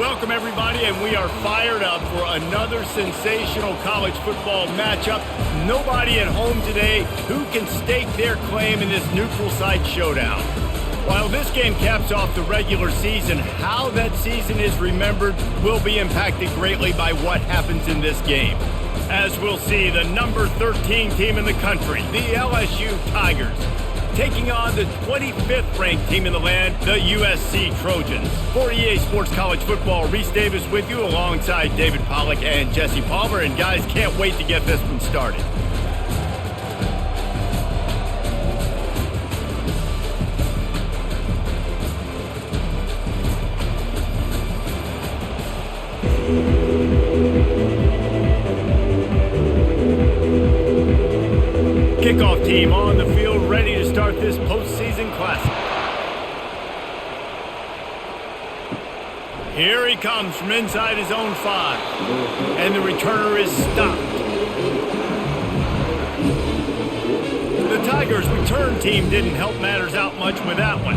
Welcome, everybody, and we are fired up for another sensational college football matchup. Nobody at home today who can stake their claim in this neutral site showdown. While this game caps off the regular season, how that season is remembered will be impacted greatly by what happens in this game. As we'll see, the number 13 team in the country, the LSU Tigers, taking on the 25th ranked team in the land, the USC Trojans. For EA Sports College Football, Reese Davis with you alongside David Pollack and Jesse Palmer. And guys, can't wait to get this one started. Kickoff team on the field, ready to start this postseason classic. Here he comes from inside his own 5, and the returner is stopped. The Tigers' return team didn't help matters out much with that one.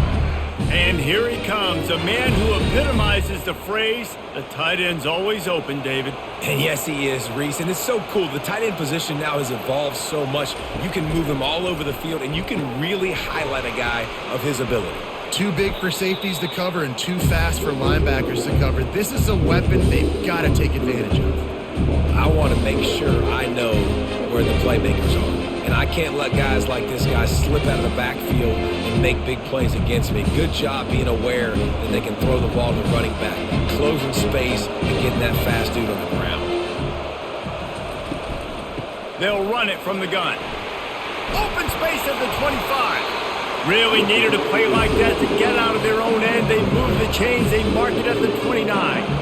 And here he comes, a man who epitomizes the phrase, the tight end's always open, David. And yes, he is, Reese, and it's so cool. The tight end position now has evolved so much. You can move him all over the field, and you can really highlight a guy of his ability. Too big for safeties to cover and too fast for linebackers to cover. This is a weapon they've got to take advantage of. I want to make sure I know where the playmakers are. And I can't let guys like this guy slip out of the backfield and make big plays against me. Good job being aware that they can throw the ball to the running back, closing space, and getting that fast dude on the ground. They'll run it from the gun. Open space at the 25. Really needed a play like that to get out of their own end. They move the chains. They mark it at the 29.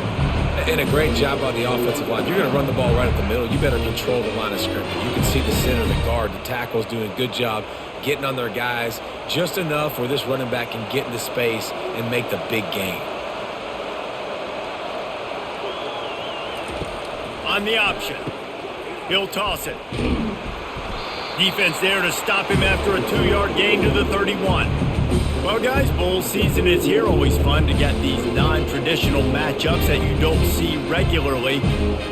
And a great job by the offensive line. You're going to run the ball right at the middle. You better control the line of scrimmage. You can see the center, the guard, the tackle's doing a good job getting on their guys just enough where this running back can get into space and make the big gain. On the option, he'll toss it. Defense there to stop him after a 2-yard gain to the 31. Well, guys, bowl season is here. Always fun to get these non-traditional matchups that you don't see regularly.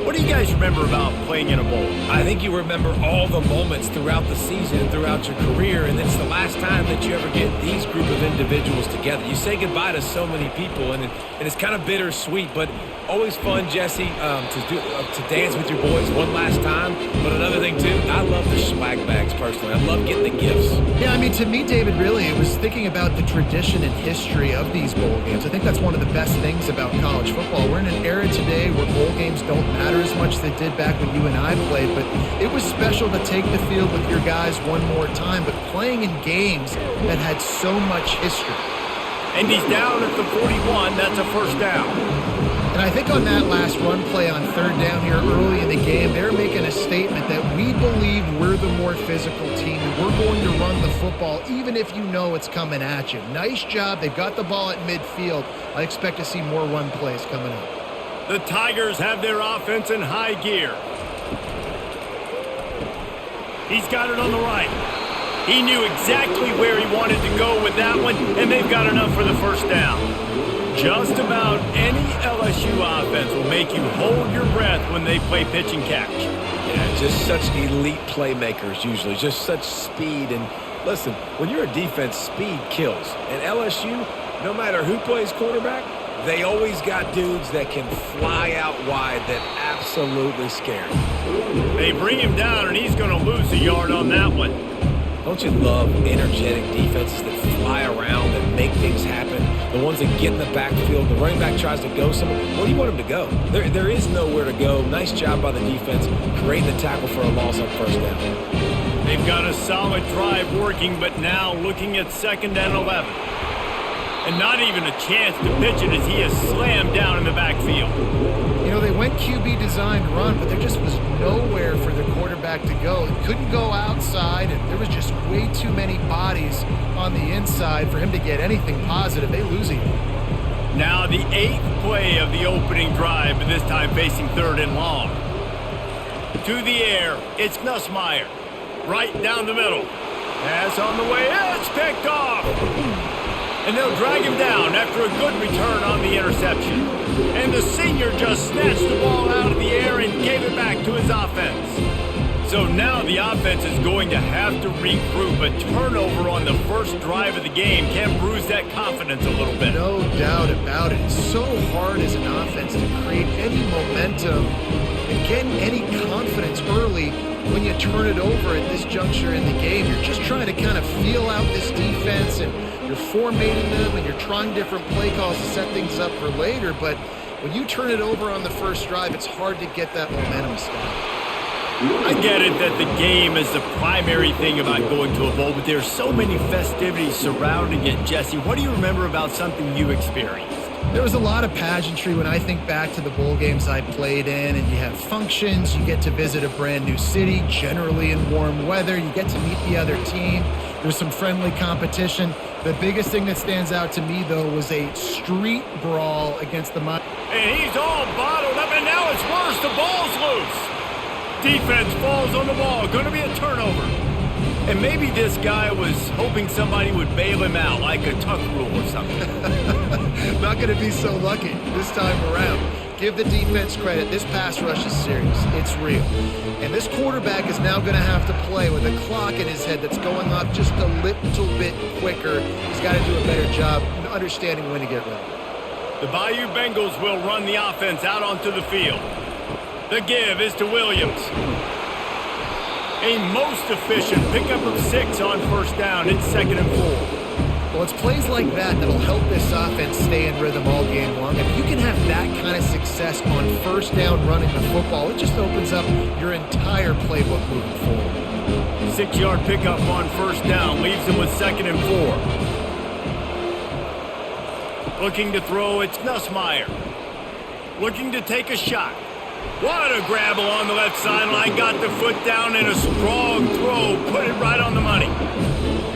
What do you guys remember about playing in a bowl? I think you remember all the moments throughout the season, throughout your career, and it's the last time that you ever get these group of individuals together. You say goodbye to so many people, and it's kind of bittersweet, but always fun, Jesse, to dance with your boys one last time. But another thing, too, I love the swag bags, personally. I love getting the gifts. Yeah, I mean, to me, David, really, it was thinking about the tradition and history of these bowl games. I think that's one of the best things about college football. We're in an era today where bowl games don't matter as much as they did back when you and I played, but it was special to take the field with your guys one more time, but playing in games that had so much history. And he's down at the 41. That's a first down. And I think on that last run play on third down here early in the game, they're making a statement that we believe we're the more physical team and we're going to run the football even if you know it's coming at you. Nice job. They've got the ball at midfield. I expect to see more run plays coming up. The Tigers have their offense in high gear. He's got it on the right. He knew exactly where he wanted to go with that one, and they've got enough for the first down. Just about any LSU offense will make you hold your breath when they play pitch and catch. Yeah, just such elite playmakers usually, just such speed. And listen, when you're a defense, speed kills. And LSU, no matter who plays quarterback, they always got dudes that can fly out wide that absolutely scare you. They bring him down, and he's going to lose a yard on that one. Don't you love energetic defenses that fly around, that make things happen? The ones that get in the backfield, the running back tries to go somewhere. Where do you want him to go? There is nowhere to go. Nice job by the defense, creating the tackle for a loss on first down. They've got a solid drive working, but now looking at 2nd and 11. And not even a chance to pitch it as he is slammed down in the backfield. You know, they went QB designed run, but there just was nowhere for the quarterback to go. He couldn't go outside, and there was just way too many bodies on the inside for him to get anything positive. They lose him. Now the 8th play of the opening drive, but this time facing 3rd and long. To the air, it's Nussmeier. Right down the middle. Pass on the way, it's picked off. And they'll drag him down after a good return on the interception. And the senior just snatched the ball out of the air and gave it back to his offense. So now the offense is going to have to regroup. A turnover on the first drive of the game can bruise that confidence a little bit. No doubt about it. It's so hard as an offense to create any momentum and get any confidence early when you turn it over at this juncture in the game. You're just trying to kind of feel out this defense, and you're formatting them, and you're trying different play calls to set things up for later. But when you turn it over on the first drive, it's hard to get that momentum started. I get it that the game is the primary thing about going to a bowl, but there's so many festivities surrounding it. Jesse, what do you remember about something you experienced? There was a lot of pageantry when I think back to the bowl games I played in, and you have functions, you get to visit a brand new city, generally in warm weather, you get to meet the other team, there's some friendly competition. The biggest thing that stands out to me, though, was a street brawl against the Miami. And he's all bottled up, and now it's worse. The ball's loose. Defense falls on the ball. Going to be a turnover. And maybe this guy was hoping somebody would bail him out, like a tuck rule or something. Not going to be so lucky this time around. Give the defense credit. This pass rush is serious. It's real. And this quarterback is now going to have to play with a clock in his head that's going off just a little bit quicker. He's got to do a better job understanding when to get ready. The Bayou Bengals will run the offense out onto the field. The give is to Williams. A most efficient pickup of 6 on first down. It's 2nd and 4. Well, it's plays like that that'll help this offense stay in rhythm all game long. If you can have that kind of success on first down running the football, it just opens up your entire playbook moving forward. 6-yard pickup on first down leaves him with 2nd and 4. Looking to throw, it's Nussmeier. Looking to take a shot. What a grab along the left sideline. Got the foot down in a strong throw. Put it right on the money.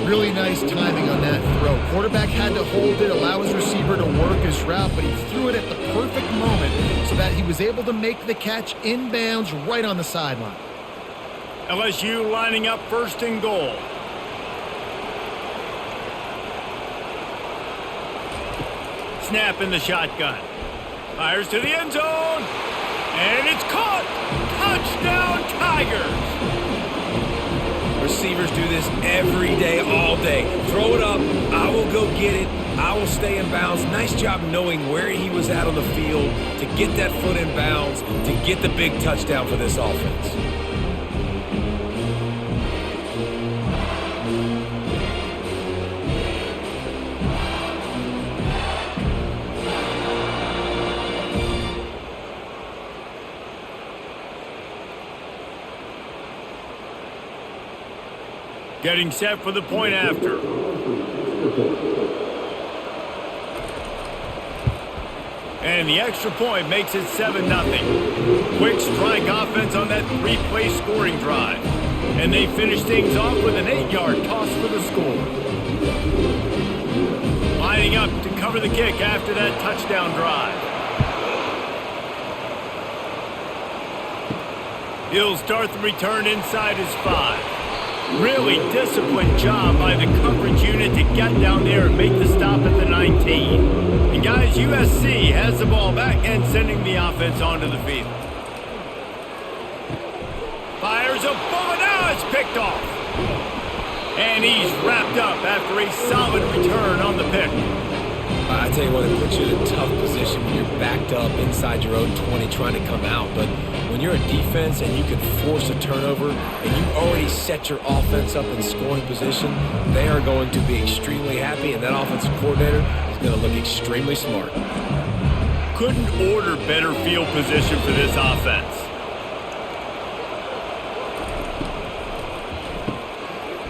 Really nice timing on that throw. Quarterback had to hold it, allow his receiver to work his route, but he threw it at the perfect moment so that he was able to make the catch inbounds right on the sideline. LSU lining up 1st and goal. Snap in the shotgun. Fires to the end zone. And it's caught! Touchdown, Tigers! Receivers do this every day, all day. Throw it up. I will go get it. I will stay in bounds. Nice job knowing where he was at on the field to get that foot in bounds, to get the big touchdown for this offense. Getting set for the point after. And the extra point makes it 7-0. Quick strike offense on that 3-play scoring drive. And they finish things off with an 8-yard toss for the score. Lining up to cover the kick after that touchdown drive. He'll start the return inside his 5. Really disciplined job by the coverage unit to get down there and make the stop at the 19. And guys, USC has the ball back and sending the offense onto the field. Fires a bullet. Now it's picked off. And he's wrapped up after a solid return on the pick. I tell you what, it puts you in a tough position when you're backed up inside your own 20 trying to come out. But when you're a defense and you can force a turnover and you already set your offense up in scoring position, they are going to be extremely happy, and that offensive coordinator is going to look extremely smart. Couldn't order better field position for this offense.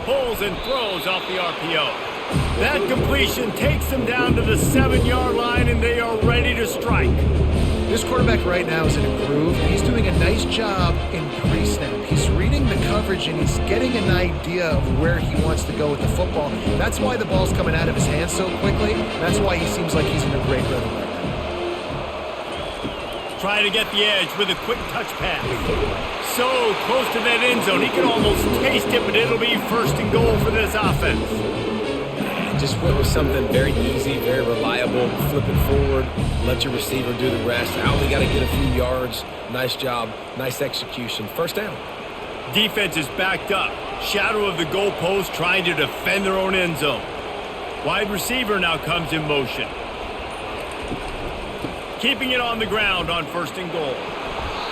Pulls and throws off the RPO. That completion takes them down to the 7-yard line, and they are ready to strike. This quarterback right now is in a groove. He's doing a nice job in pre-snap. He's reading the coverage, and he's getting an idea of where he wants to go with the football. That's why the ball's coming out of his hands so quickly. That's why he seems like he's in a great rhythm right now. Trying to get the edge with a quick touch pass. So close to that end zone. He can almost taste it, but it'll be 1st and goal for this offense. Just went with something very easy, very reliable. Flip it forward, let your receiver do the rest. I only got to get a few yards. Nice job, nice execution. First down. Defense is backed up. Shadow of the goalpost trying to defend their own end zone. Wide receiver now comes in motion. Keeping it on the ground on 1st and goal.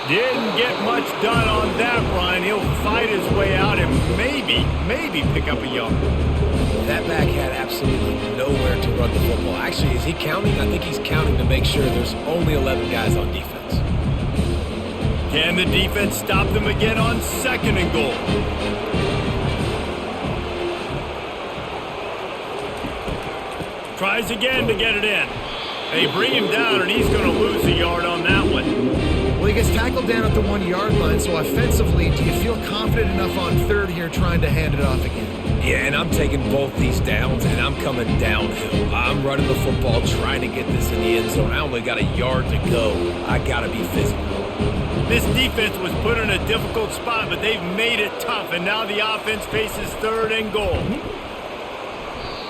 Didn't get much done on that run. He'll fight his way out and maybe pick up a yard. That back had absolutely nowhere to run the football. Actually, is he counting? I think he's counting to make sure there's only 11 guys on defense. Can the defense stop them again on 2nd and goal? Tries again to get it in. They bring him down, and he's going to lose a yard on that one. Well, he gets tackled down at the 1-yard line, so offensively, do you feel confident enough on 3rd here trying to hand it off again? Yeah, and I'm taking both these downs, and I'm coming downhill. I'm running the football, trying to get this in the end zone. I only got a yard to go. I got to be physical. This defense was put in a difficult spot, but they've made it tough, and now the offense faces 3rd and goal.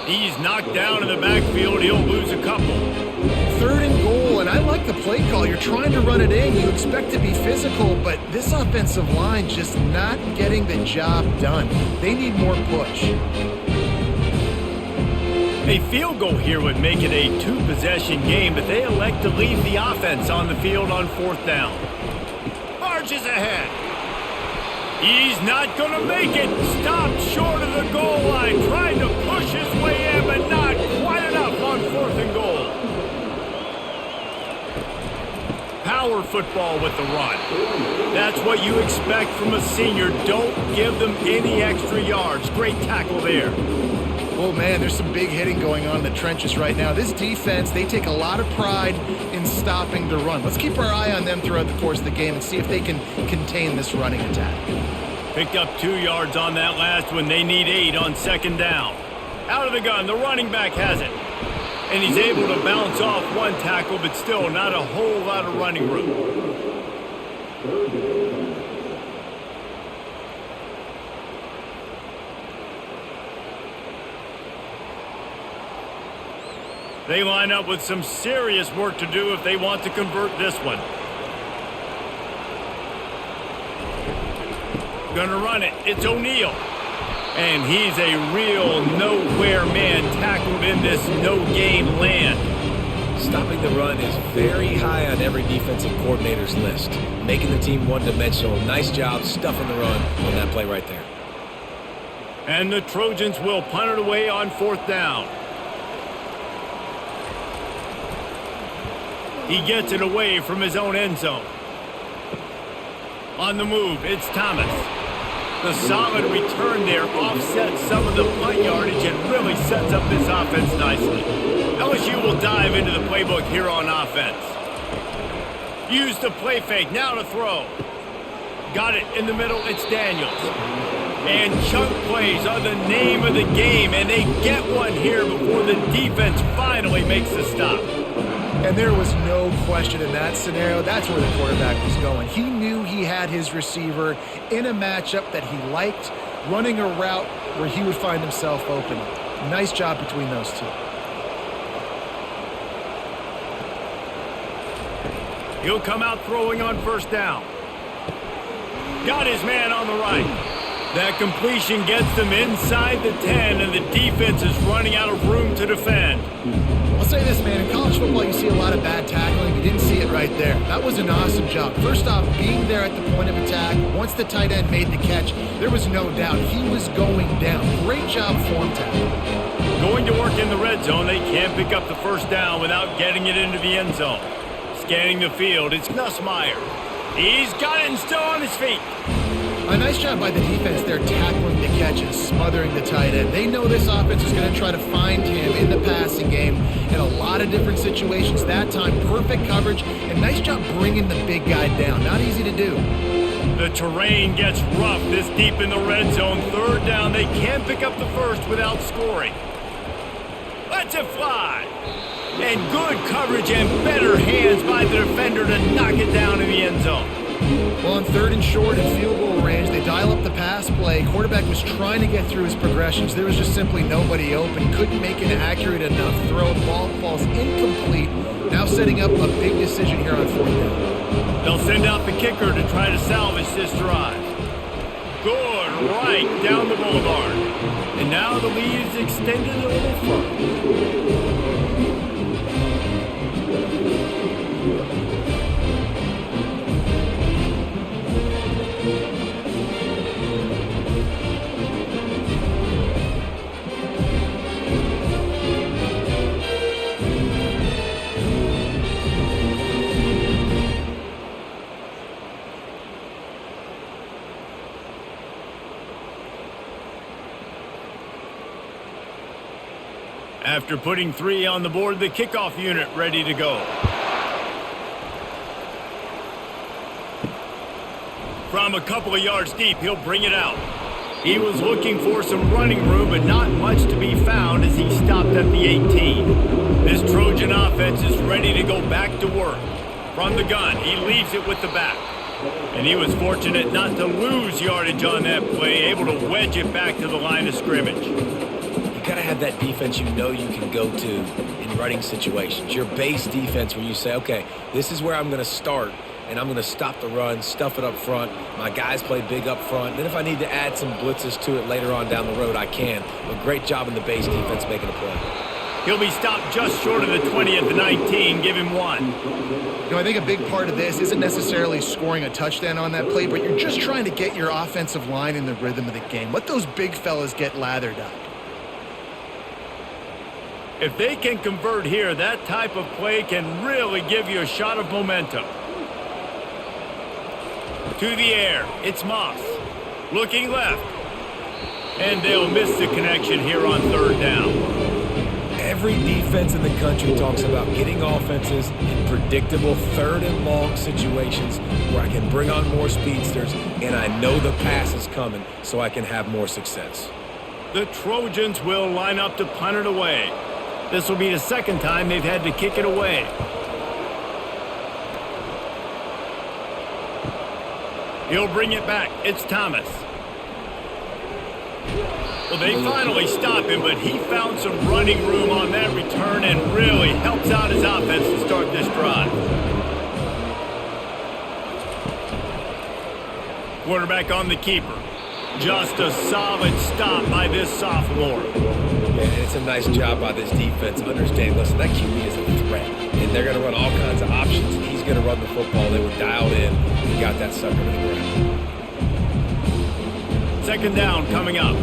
He's knocked down in the backfield. He'll lose a couple. 3rd and goal, and I like the play call. You're trying to run it in. You expect to be physical, but this offensive line just not getting the job done. They need more push. A field goal here would make it a 2-possession game, but they elect to leave the offense on the field on 4th down. Marches ahead. He's not going to make it. Stopped short of the goal line. Trying to push his way in, but not quite enough on 4th and goal. Power football with the run. That's what you expect from a senior. Don't give them any extra yards. Great tackle there. Oh, man, there's some big hitting going on in the trenches right now. This defense, they take a lot of pride in stopping the run. Let's keep our eye on them throughout the course of the game and see if they can contain this running attack. Picked up 2 yards on that last one. They need 8 on 2nd down. Out of the gun, the running back has it. And he's able to bounce off 1 tackle, but still not a whole lot of running room. They line up with some serious work to do if they want to convert this one. Gonna run it. It's O'Neal. And he's a real nowhere man tackled in this no-gain land. Stopping the run is very high on every defensive coordinator's list. Making the team one-dimensional. Nice job stuffing the run on that play right there. And the Trojans will punt it away on 4th down. He gets it away from his own end zone. On the move, it's Thomas. The solid return there offsets some of the punt yardage and really sets up this offense nicely. LSU will dive into the playbook here on offense. Use the play fake, now to throw. Got it in the middle, it's Daniels. And chunk plays are the name of the game, and they get one here before the defense finally makes the stop. And there was no question in that scenario. That's where the quarterback was going. He knew he had his receiver in a matchup that he liked, running a route where he would find himself open. Nice job between those two. He'll come out throwing on 1st down. Got his man on the right. That completion gets them inside the 10, and the defense is running out of room to defend. I'll say this, man. In college football, you see a lot of bad tackling. You didn't see it right there. That was an awesome job. First off, being there at the point of attack. Once the tight end made the catch, there was no doubt he was going down. Great job form tackle. Going to work in the red zone, they can't pick up the 1st down without getting it into the end zone. Scanning the field, it's Nussmeier. He's got it and still on his feet. A nice job by the defense there, tackling the catch and smothering the tight end. They know this offense is going to try to find him in the passing game in a lot of different situations. That time, perfect coverage, and nice job bringing the big guy down. Not easy to do. The terrain gets rough this deep in the red zone. 3rd down, they can't pick up the 1st without scoring. Lets it fly. And good coverage and better hands by the defender to knock it down in the end zone. Well, on 3rd and short and field goal range, they dial up the pass play. Quarterback was trying to get through his progressions. There was just simply nobody open. Couldn't make an accurate enough throw. The ball falls incomplete. Now setting up a big decision here on 4th down. They'll send out the kicker to try to salvage this drive. Good, right down the boulevard. And now the lead is extended a little further. After putting 3 on the board, the kickoff unit ready to go. From a couple of yards deep, he'll bring it out. He was looking for some running room, but not much to be found as he stopped at the 18. This Trojan offense is ready to go back to work. From the gun, he leaves it with the back. And he was fortunate not to lose yardage on that play, able to wedge it back to the line of scrimmage. You got to have that defense you know you can go to in running situations. Your base defense where you say, okay, this is where I'm going to start, and I'm going to stop the run, stuff it up front. My guys play big up front. Then if I need to add some blitzes to it later on down the road, I can. But great job in the base defense making a play. He'll be stopped just short of the 20 at the 19. Give him 1. You know, I think a big part of this isn't necessarily scoring a touchdown on that play, but you're just trying to get your offensive line in the rhythm of the game. Let those big fellas get lathered up. If they can convert here, that type of play can really give you a shot of momentum. To the air, it's Moss. Looking left. And they'll miss the connection here on 3rd down. Every defense in the country talks about getting offenses in predictable 3rd and long situations where I can bring on more speedsters and I know the pass is coming so I can have more success. The Trojans will line up to punt it away. This will be the 2nd time they've had to kick it away. He'll bring it back. It's Thomas. Well, they finally stop him, but he found some running room on that return and really helps out his offense to start this drive. Quarterback on the keeper. Just a solid stop by this sophomore. Yeah, and it's a nice job by this defense understanding, listen, that QB is a threat. And they're going to run all kinds of options, and he's going to run the football. They were dialed in and got that sucker to the ground. 2nd down coming up.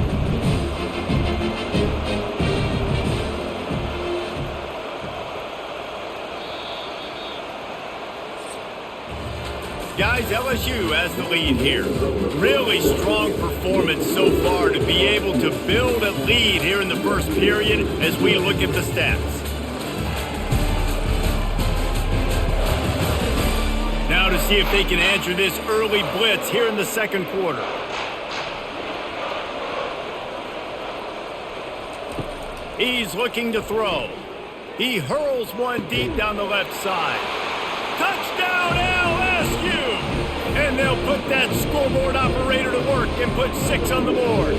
Guys, LSU has the lead here. Really strong performance so far to be able to build a lead here in the first period as we look at the stats. Now to see if they can answer this early blitz here in the 2nd quarter. He's looking to throw. He hurls one deep down the left side. Touchdown LSU! And they'll put that scoreboard operator to work and put 6 on the board.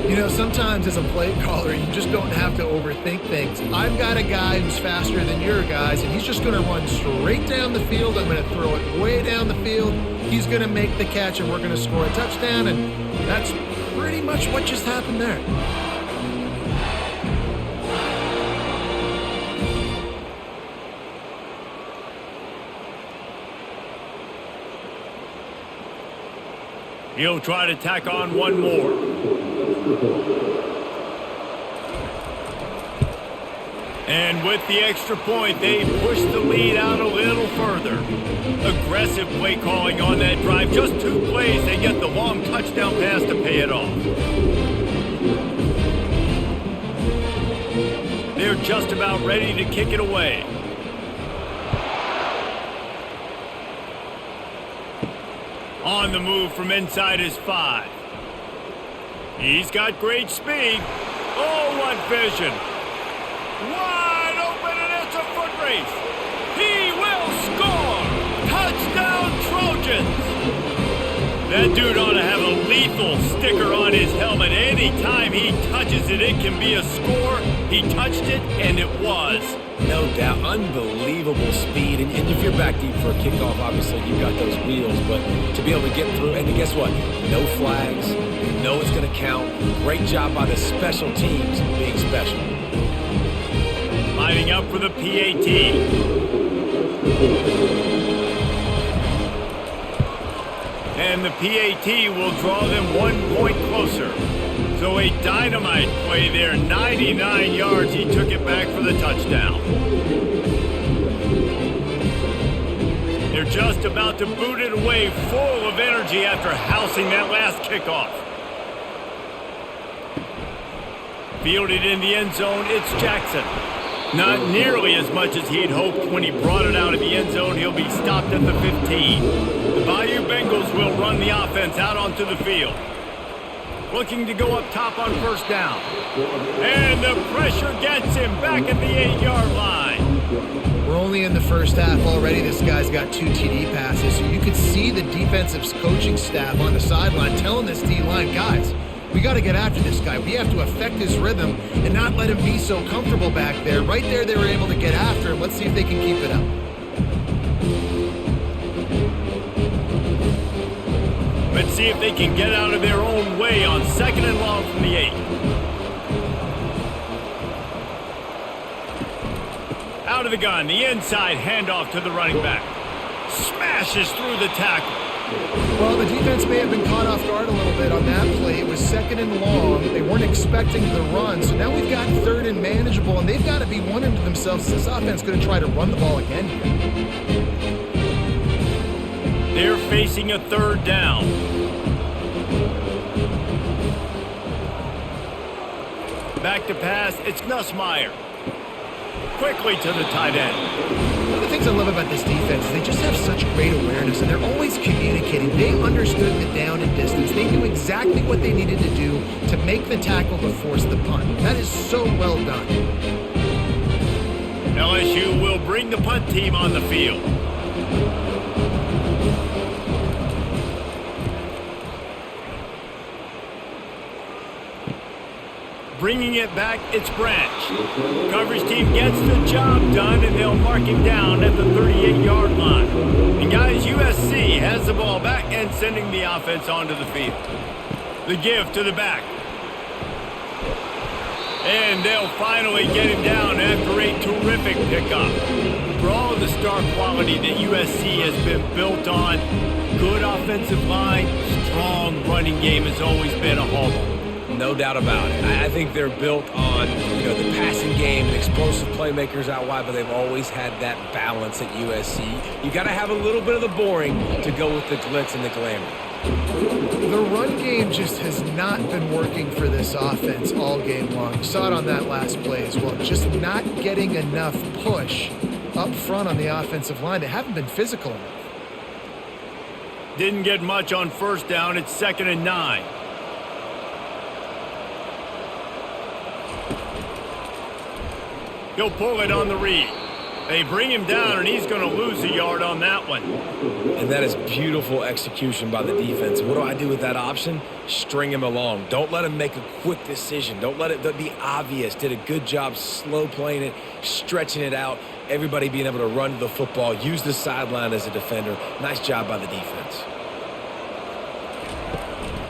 You know, sometimes as a play caller, you just don't have to overthink things. I've got a guy who's faster than your guys, and he's just going to run straight down the field. I'm going to throw it way down the field. He's going to make the catch, and we're going to score a touchdown, and that's pretty much what just happened there. He'll try to tack on one more. And with the extra point, they push the lead out a little further. Aggressive play calling on that drive. Just 2 plays, they get the long touchdown pass to pay it off. They're just about ready to kick it away. On the move from inside his 5. He's got great speed. Oh, what vision. Wide open, and it's a foot race. He will score. Touchdown, That dude ought to have a lethal sticker on his helmet. Anytime he touches it, it can be a score. He touched it, and it was. No doubt. Unbelievable speed. And if you're back deep for a kickoff, obviously you've got those wheels. But to be able to get through, and guess what? No flags. You know it's going to count. Great job by the special teams being special. Lining up for the PAT. And the PAT will draw them 1 point closer. So a dynamite play there, 99 yards. He took it back for the touchdown. They're just about to boot it away, full of energy after housing that last kickoff. Fielded in the end zone, it's Jackson. Not nearly as much as he'd hoped when he brought it out of the end zone. He'll be stopped at the 15. The Bayou Bengals will run the offense out onto the field. Looking to go up top on first down. And the pressure gets him back at the 8-yard line. We're only in the first half already. This guy's got 2 TD passes. So you could see the defensive coaching staff on the sideline telling this D-line, guys, we got to get after this guy. We have to affect his rhythm and not let him be so comfortable back there. Right there, they were able to get after him. Let's see if they can keep it up. Let's see if they can get out of their own way on 2nd and long from the 8. Out of the gun, the inside handoff to the running back. Smashes through the tackle. Well, the defense may have been caught off guard a little bit on that play. It was 2nd and long. They weren't expecting the run. So now we've got 3rd and manageable, and they've got to be wondering to themselves, is this offense going to try to run the ball again here? They're facing a 3rd down. Back to pass, it's Nussmeier. Quickly to the tight end. One of the things I love about this defense is they just have such great awareness, and they're always communicating. They understood the down and distance. They knew exactly what they needed to do to make the tackle to force the punt. That is so well done. LSU will bring the punt team on the field. Bringing it back, it's Branch. Coverage team gets the job done, and they'll mark him down at the 38-yard line. And guys, USC has the ball back and sending the offense onto the field. The give to the back. And they'll finally get him down after a terrific pickup. For all of the star quality that USC has been built on, good offensive line, strong running game has always been a hallmark. No doubt about it. I think they're built on, the passing game and explosive playmakers out wide, but they've always had that balance at USC. You got to have a little bit of the boring to go with the glitz and the glamour. The run game just has not been working for this offense all game long. You saw it on that last play as well. Just not getting enough push up front on the offensive line. They haven't been physical enough. Didn't get much on first down. It's 2nd and 9. He'll pull it on the read. They bring him down, and he's going to lose a yard on that one. And that is beautiful execution by the defense. What do I do with that option? String him along. Don't let him make a quick decision. Don't let it be obvious. Did a good job slow playing it, stretching it out, everybody being able to run to the football, use the sideline as a defender. Nice job by the defense.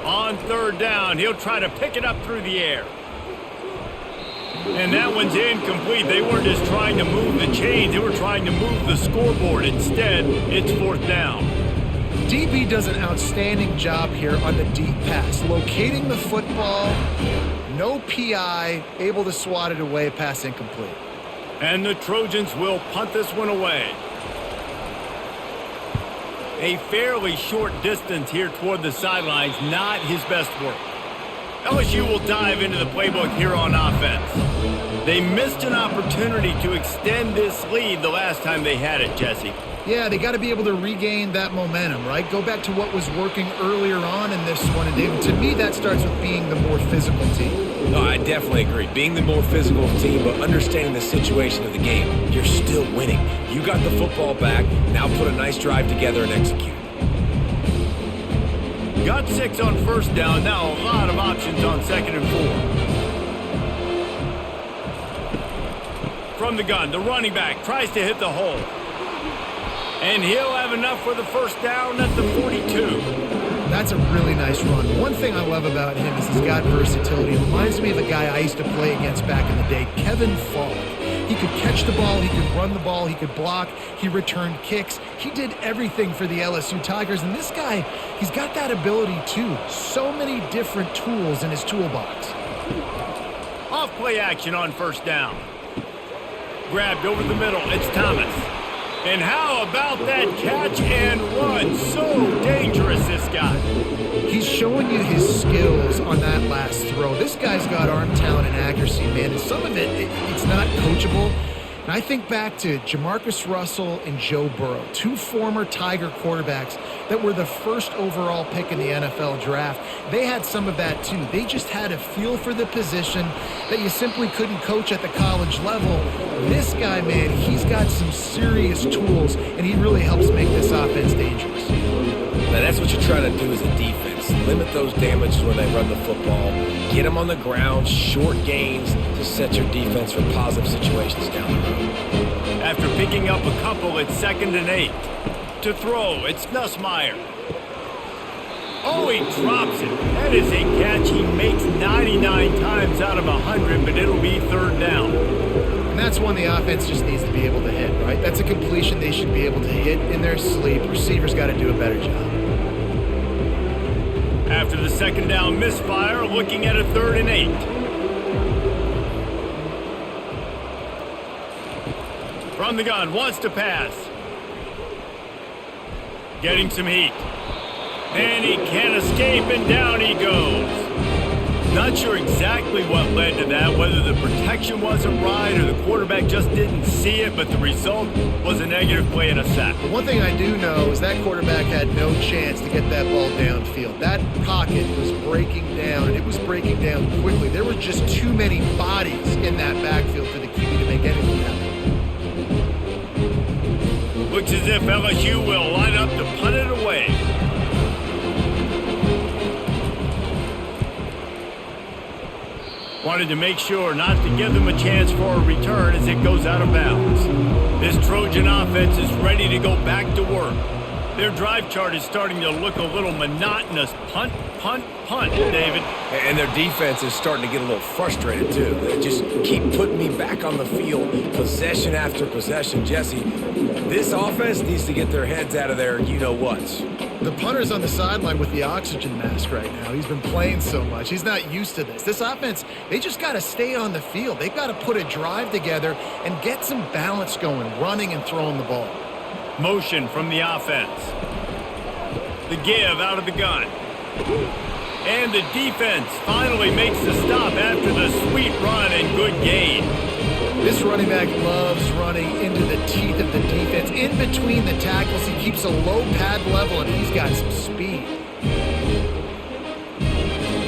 On 3rd down, he'll try to pick it up through the air. And that one's incomplete. They weren't just trying to move the chains. They were trying to move the scoreboard. Instead, it's 4th down. DB does an outstanding job here on the deep pass. Locating the football, no PI, able to swat it away, pass incomplete. And the Trojans will punt this one away. A fairly short distance here toward the sidelines, not his best work. LSU will dive into the playbook here on offense. They missed an opportunity to extend this lead the last time they had it, Jesse. Yeah, they got to be able to regain that momentum, right? Go back to what was working earlier on in this one. And to me, that starts with being the more physical team. No, I definitely agree. Being the more physical team, but understanding the situation of the game. You're still winning. You got the football back. Now put a nice drive together and execute. Got 6 on first down. Now a lot of options on 2nd and 4. From the gun, the running back tries to hit the hole. And he'll have enough for the first down at the 42. That's a really nice run. One thing I love about him is he's got versatility. It reminds me of a guy I used to play against back in the day, Kevin Falk. He could catch the ball, he could run the ball, he could block, he returned kicks. He did everything for the LSU Tigers, and this guy, he's got that ability too. So many different tools in his toolbox. Off play action on first down. Grabbed over the middle, it's Thomas. And how about that catch and run? So dangerous, this guy. He's showing you his skills on that last throw. This guy's got arm talent and accuracy, man. And some of it's not coachable. And I think back to Jamarcus Russell and Joe Burrow, 2 former Tiger quarterbacks that were the first overall pick in the NFL draft. They had some of that too. They just had a feel for the position that you simply couldn't coach at the college level. This guy, man, he's got some serious tools, and he really helps make this offense dangerous. Now, that's what you try to do as a defense. Limit those damages when they run the football. Get them on the ground, short gains to set your defense for positive situations down the road. After picking up a couple, it's 2nd and 8. To throw, it's Nussmeier. Oh, he drops it. That is a catch he makes 99 times out of 100, but it'll be 3rd down. And that's one the offense just needs to be able to hit, right? That's a completion they should be able to hit in their sleep. Receivers got to do a better job. After the 2nd down misfire, looking at a 3rd and 8. From the gun, wants to pass. Getting some heat. And he can't escape, and down he goes. Not sure exactly what led to that, whether the protection wasn't right or the quarterback just didn't see it, but the result was a negative play and a sack. But one thing I do know is that quarterback had no chance to get that ball downfield. That pocket was breaking down, and it was breaking down quickly. There were just too many bodies in that backfield for the QB to make anything happen. Looks as if LSU will line up to punt it away. Wanted to make sure not to give them a chance for a return as it goes out of bounds. This Trojan offense is ready to go back to work. Their drive chart is starting to look a little monotonous. Punt, punt, punt, David. And their defense is starting to get a little frustrated, too. They just keep putting me back on the field, possession after possession. Jesse, this offense needs to get their heads out of their you-know-whats. The punter's on the sideline with the oxygen mask right now. He's been playing so much. He's not used to this. This offense, they just got to stay on the field. They've got to put a drive together and get some balance going, running and throwing the ball. Motion from the offense. The give out of the gun. And the defense finally makes the stop after the sweet run and good gain. This running back loves running into the teeth of the defense. In between the tackles, he keeps a low pad level, and he's got some speed.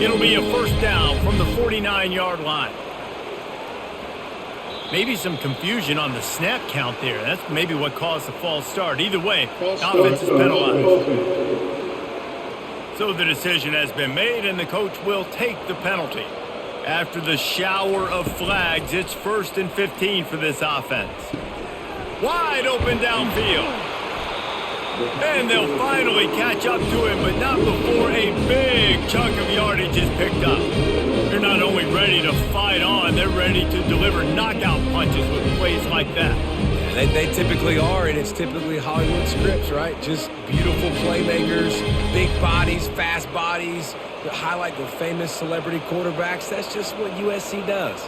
It'll be a 1st down from the 49-yard line. Maybe some confusion on the snap count there. That's maybe what caused the false start. Either way, offense is penalized. So the decision has been made, and the coach will take the penalty. After the shower of flags, it's 1st and 15 for this offense. Wide open downfield. And they'll finally catch up to him, but not before a big chunk of yardage is picked up. They're not only ready to fight on, they're ready to deliver knockout punches with plays like that. Yeah, they typically are, and it's typically Hollywood scripts, right? Just beautiful playmakers, big bodies, fast bodies, that highlight the famous celebrity quarterbacks. That's just what USC does.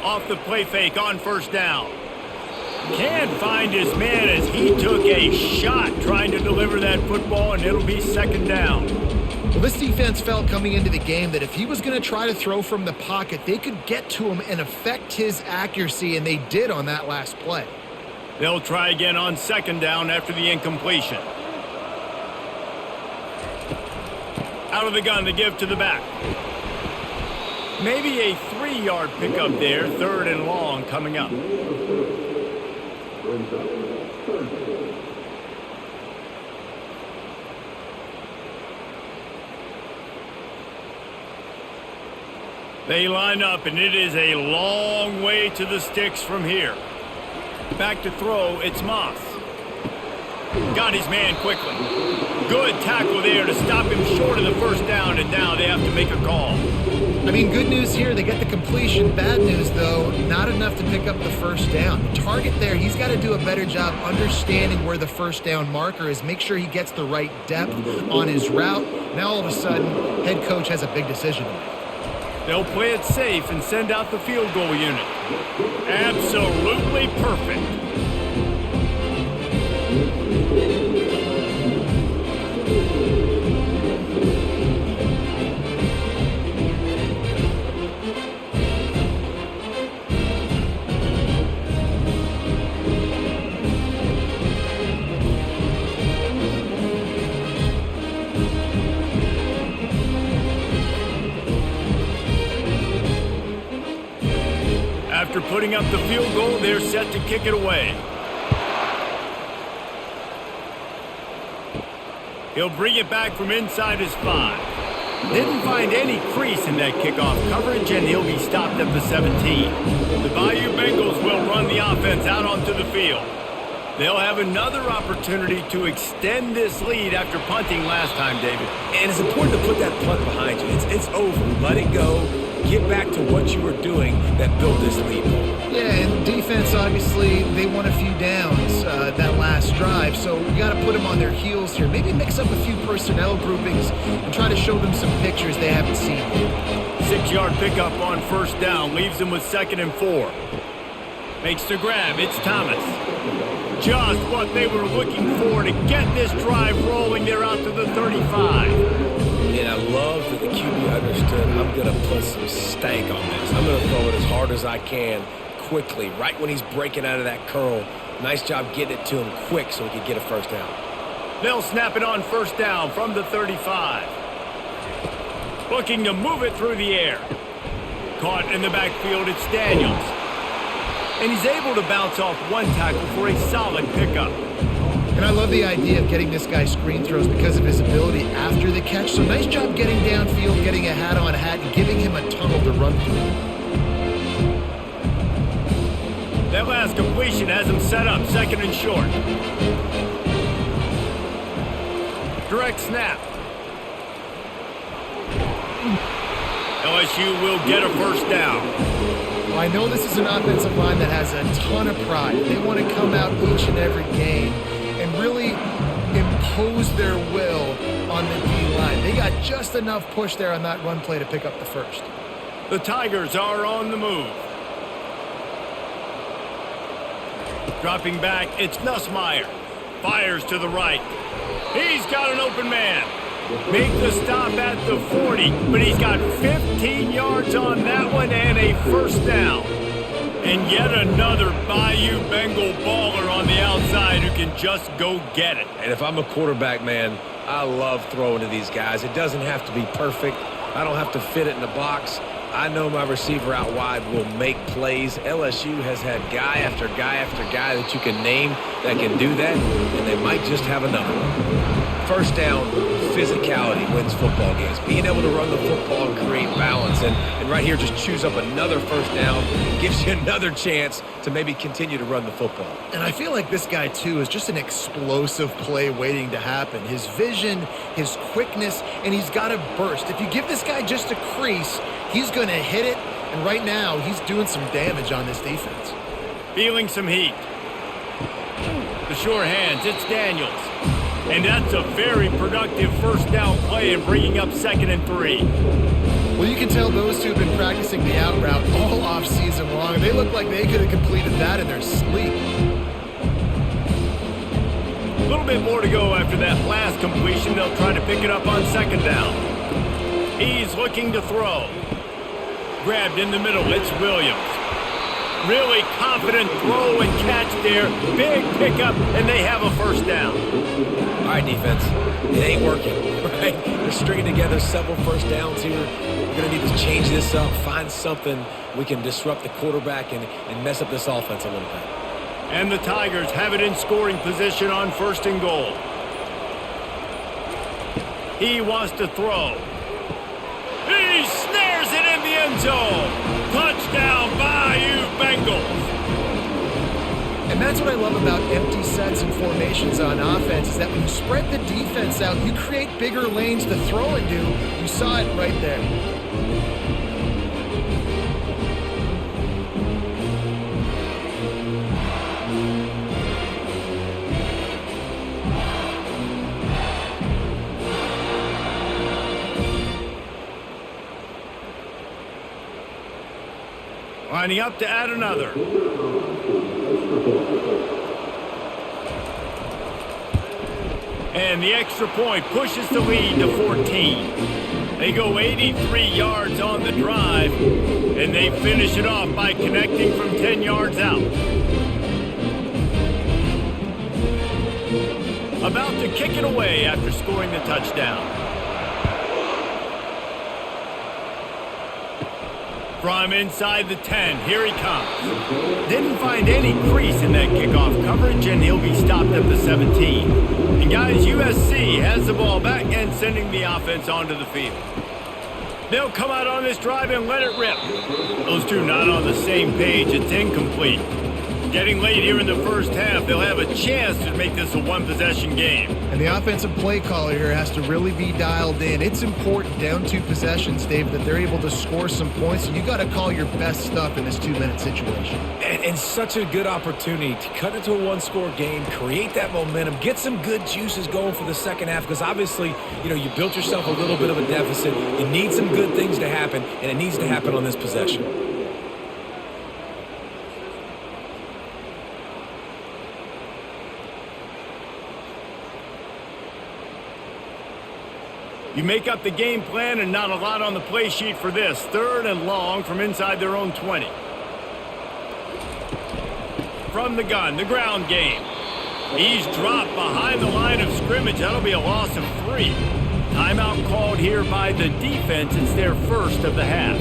Off the play fake on 1st down. Can't find his man as he took a shot trying to deliver that football, and it'll be 2nd down. Well, this defense felt coming into the game that if he was going to try to throw from the pocket, they could get to him and affect his accuracy, and they did on that last play. They'll try again on 2nd down after the incompletion. Out of the gun, the give to the back. Maybe a 3-yard pickup there, 3rd and long coming up. They line up, and it is a long way to the sticks from here. Back to throw, it's Moss. Got his man quickly. Good tackle there to stop him short of the first down, and now they have to make a call. I mean, good news here, they get the completion. Bad news, though, not enough to pick up the first down. The target there, he's got to do a better job understanding where the first down marker is, make sure he gets the right depth on his route. Now, all of a sudden, head coach has a big decision to make. They'll play it safe and send out the field goal unit. Absolutely perfect. After putting up the field goal, they're set to kick it away. He'll bring it back from inside his 5. Didn't find any crease in that kickoff coverage, and he'll be stopped at the 17. The Bayou Bengals will run the offense out onto the field. They'll have another opportunity to extend this lead after punting last time, David. And it's important to put that punt behind you. It's over. Let it go. Get back to what you were doing that built this lead. Yeah, and defense, obviously, they won a few downs that last drive, so you got to put them on their heels here. Maybe mix up a few personnel groupings and try to show them some pictures they haven't seen yet. 6-yard pickup on first down, leaves them with 2nd and 4. Makes the grab, it's Thomas. Just what they were looking for to get this drive rolling. They're out to the 35. And I love that the QB understood, I'm going to put some stank on this. I'm going to throw it as hard as I can, quickly, right when he's breaking out of that curl. Nice job getting it to him quick so he could get a first down. They'll snap it on first down from the 35. Looking to move it through the air. Caught in the backfield, it's Daniels. And he's able to bounce off one tackle for a solid pickup. And I love the idea of getting this guy screen throws because of his ability after the catch. So nice job getting downfield, getting a hat-on-hat, and giving him a tunnel to run through. That last completion has him set up 2nd and short. Direct snap. LSU will get a first down. Well, I know this is an offensive line that has a ton of pride. They want to come out each and every game and really impose their will on the D-line. They got just enough push there on that run play to pick up the first. The Tigers are on the move. Dropping back, it's Nussmeier. Fires to the right. He's got an open man. Make the stop at the 40, but he's got 15 yards on that one and a first down. And yet another Bayou Bengal baller on the outside who can just go get it. And if I'm a quarterback, man, I love throwing to these guys. It doesn't have to be perfect. I don't have to fit it in the box. I know my receiver out wide will make plays. LSU has had guy after guy after guy that you can name that can do that, and they might just have another one. First down, physicality wins football games. Being able to run the football and create balance. And right here, just choose up another first down. Gives you another chance to maybe continue to run the football. And I feel like this guy, too, is just an explosive play waiting to happen. His vision, his quickness, and he's got a burst. If you give this guy just a crease, he's going to hit it. And right now, he's doing some damage on this defense. Feeling some heat. The sure hands, it's Daniels. And that's a very productive first down play and bringing up 2nd and 3. Well, you can tell those two have been practicing the out route all offseason long. They look like they could have completed that in their sleep. A little bit more to go after that last completion. They'll try to pick it up on 2nd down. He's looking to throw. Grabbed in the middle, it's Williams. Really confident throw and catch there. Big pickup, and they have a first down. All right, defense. It ain't working, right? They're stringing together several first downs here. We're going to need to change this up, find something we can disrupt the quarterback and mess up this offense a little bit. And the Tigers have it in scoring position on 1st and goal. He wants to throw. He snares it in the end zone. Touchdown, Bayou Bengals. And that's what I love about empty sets and formations on offense is that when you spread the defense out, you create bigger lanes to throw into. You saw it right there. Lining up to add another. And the extra point pushes the lead to 14. They go 83 yards on the drive, and they finish it off by connecting from 10 yards out. About to kick it away after scoring the touchdown. From inside the 10, here he comes. Didn't find any crease in that kickoff coverage, and he'll be stopped at the 17. And guys, USC has the ball back and sending the offense onto the field. They'll come out on this drive and let it rip. Those two not on the same page. It's incomplete. Getting late here in the first half, they'll have a chance to make this a one-possession game. And the offensive play caller here has to really be dialed in. It's important down 2 possessions, Dave, that they're able to score some points. And you got to call your best stuff in this 2-minute situation. And such a good opportunity to cut into a one-score game, create that momentum, get some good juices going for the second half. Because obviously, you built yourself a little bit of a deficit. You need some good things to happen, and it needs to happen on this possession. You make up the game plan and not a lot on the play sheet for this. 3rd and long from inside their own 20. From the gun, the ground game. He's dropped behind the line of scrimmage. That'll be a loss of 3. Timeout called here by the defense. It's their first of the half.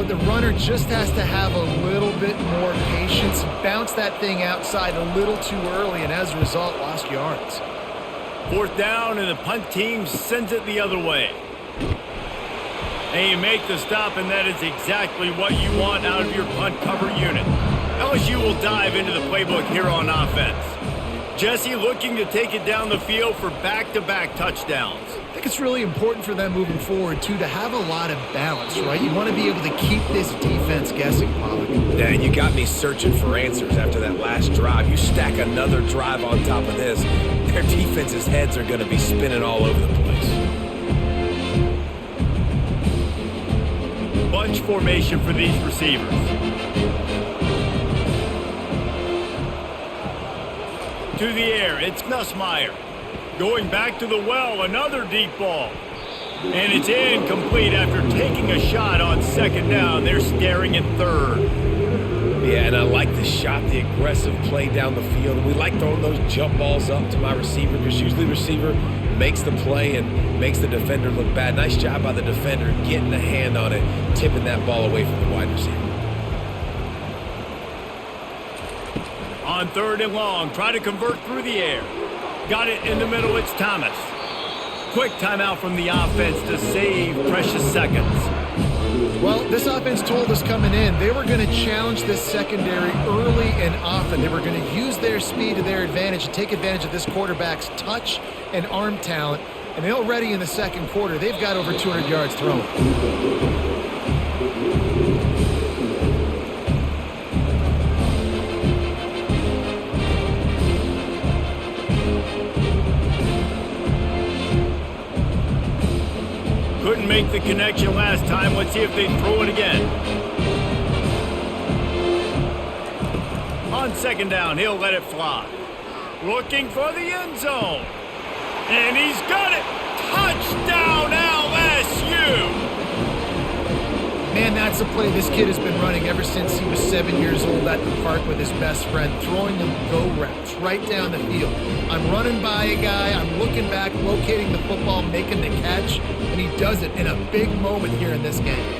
The runner just has to have a little bit more patience. Bounce that thing outside a little too early, and as a result, lost yards. 4th down, and the punt team sends it the other way. And you make the stop, and that is exactly what you want out of your punt cover unit. LSU will dive into the playbook here on offense. Jesse looking to take it down the field for back-to-back touchdowns. I think it's really important for them moving forward, too, to have a lot of balance, right? You want to be able to keep this defense guessing, Pollock. Yeah, and you got me searching for answers after that last drive. You stack another drive on top of this, their defense's heads are going to be spinning all over the place. Bunch formation for these receivers. To the air, it's Nussmeier. Going back to the well, another deep ball. And it's incomplete after taking a shot on 2nd down. They're staring at 3rd. Yeah, and I like the shot, the aggressive play down the field. We like throwing those jump balls up to my receiver because usually the receiver makes the play and makes the defender look bad. Nice job by the defender getting a hand on it, tipping that ball away from the wide receiver. On 3rd and long, try to convert through the air. Got it in the middle, it's Thomas. Quick timeout from the offense to save precious seconds. Well, this offense told us coming in they were going to challenge this secondary early and often. They were going to use their speed to their advantage and take advantage of this quarterback's touch and arm talent. And already in the 2nd quarter, they've got over 200 yards thrown. Couldn't make the connection last time. Let's see if they throw it again. On 2nd down, he'll let it fly. Looking for the end zone. And he's got it. Touchdown, LSU! Man, that That's a play this kid has been running ever since he was 7 years old at the park with his best friend, throwing them go routes right down the field. I'm running by a guy, I'm looking back, locating the football, making the catch, and he does it in a big moment here in this game.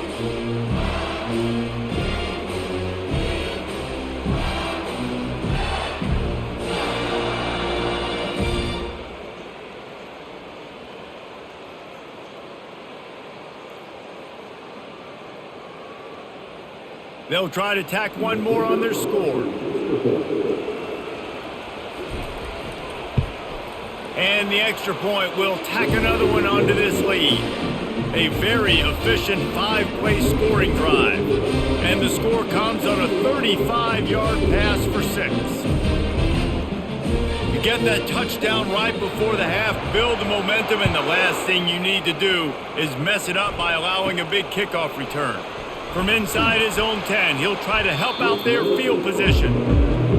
They'll try to tack one more on their score. And the extra point will tack another one onto this lead. A very efficient 5-play scoring drive. And the score comes on a 35-yard pass for 6. You get that touchdown right before the half, build the momentum, and the last thing you need to do is mess it up by allowing a big kickoff return. From inside his own 10, he'll try to help out their field position.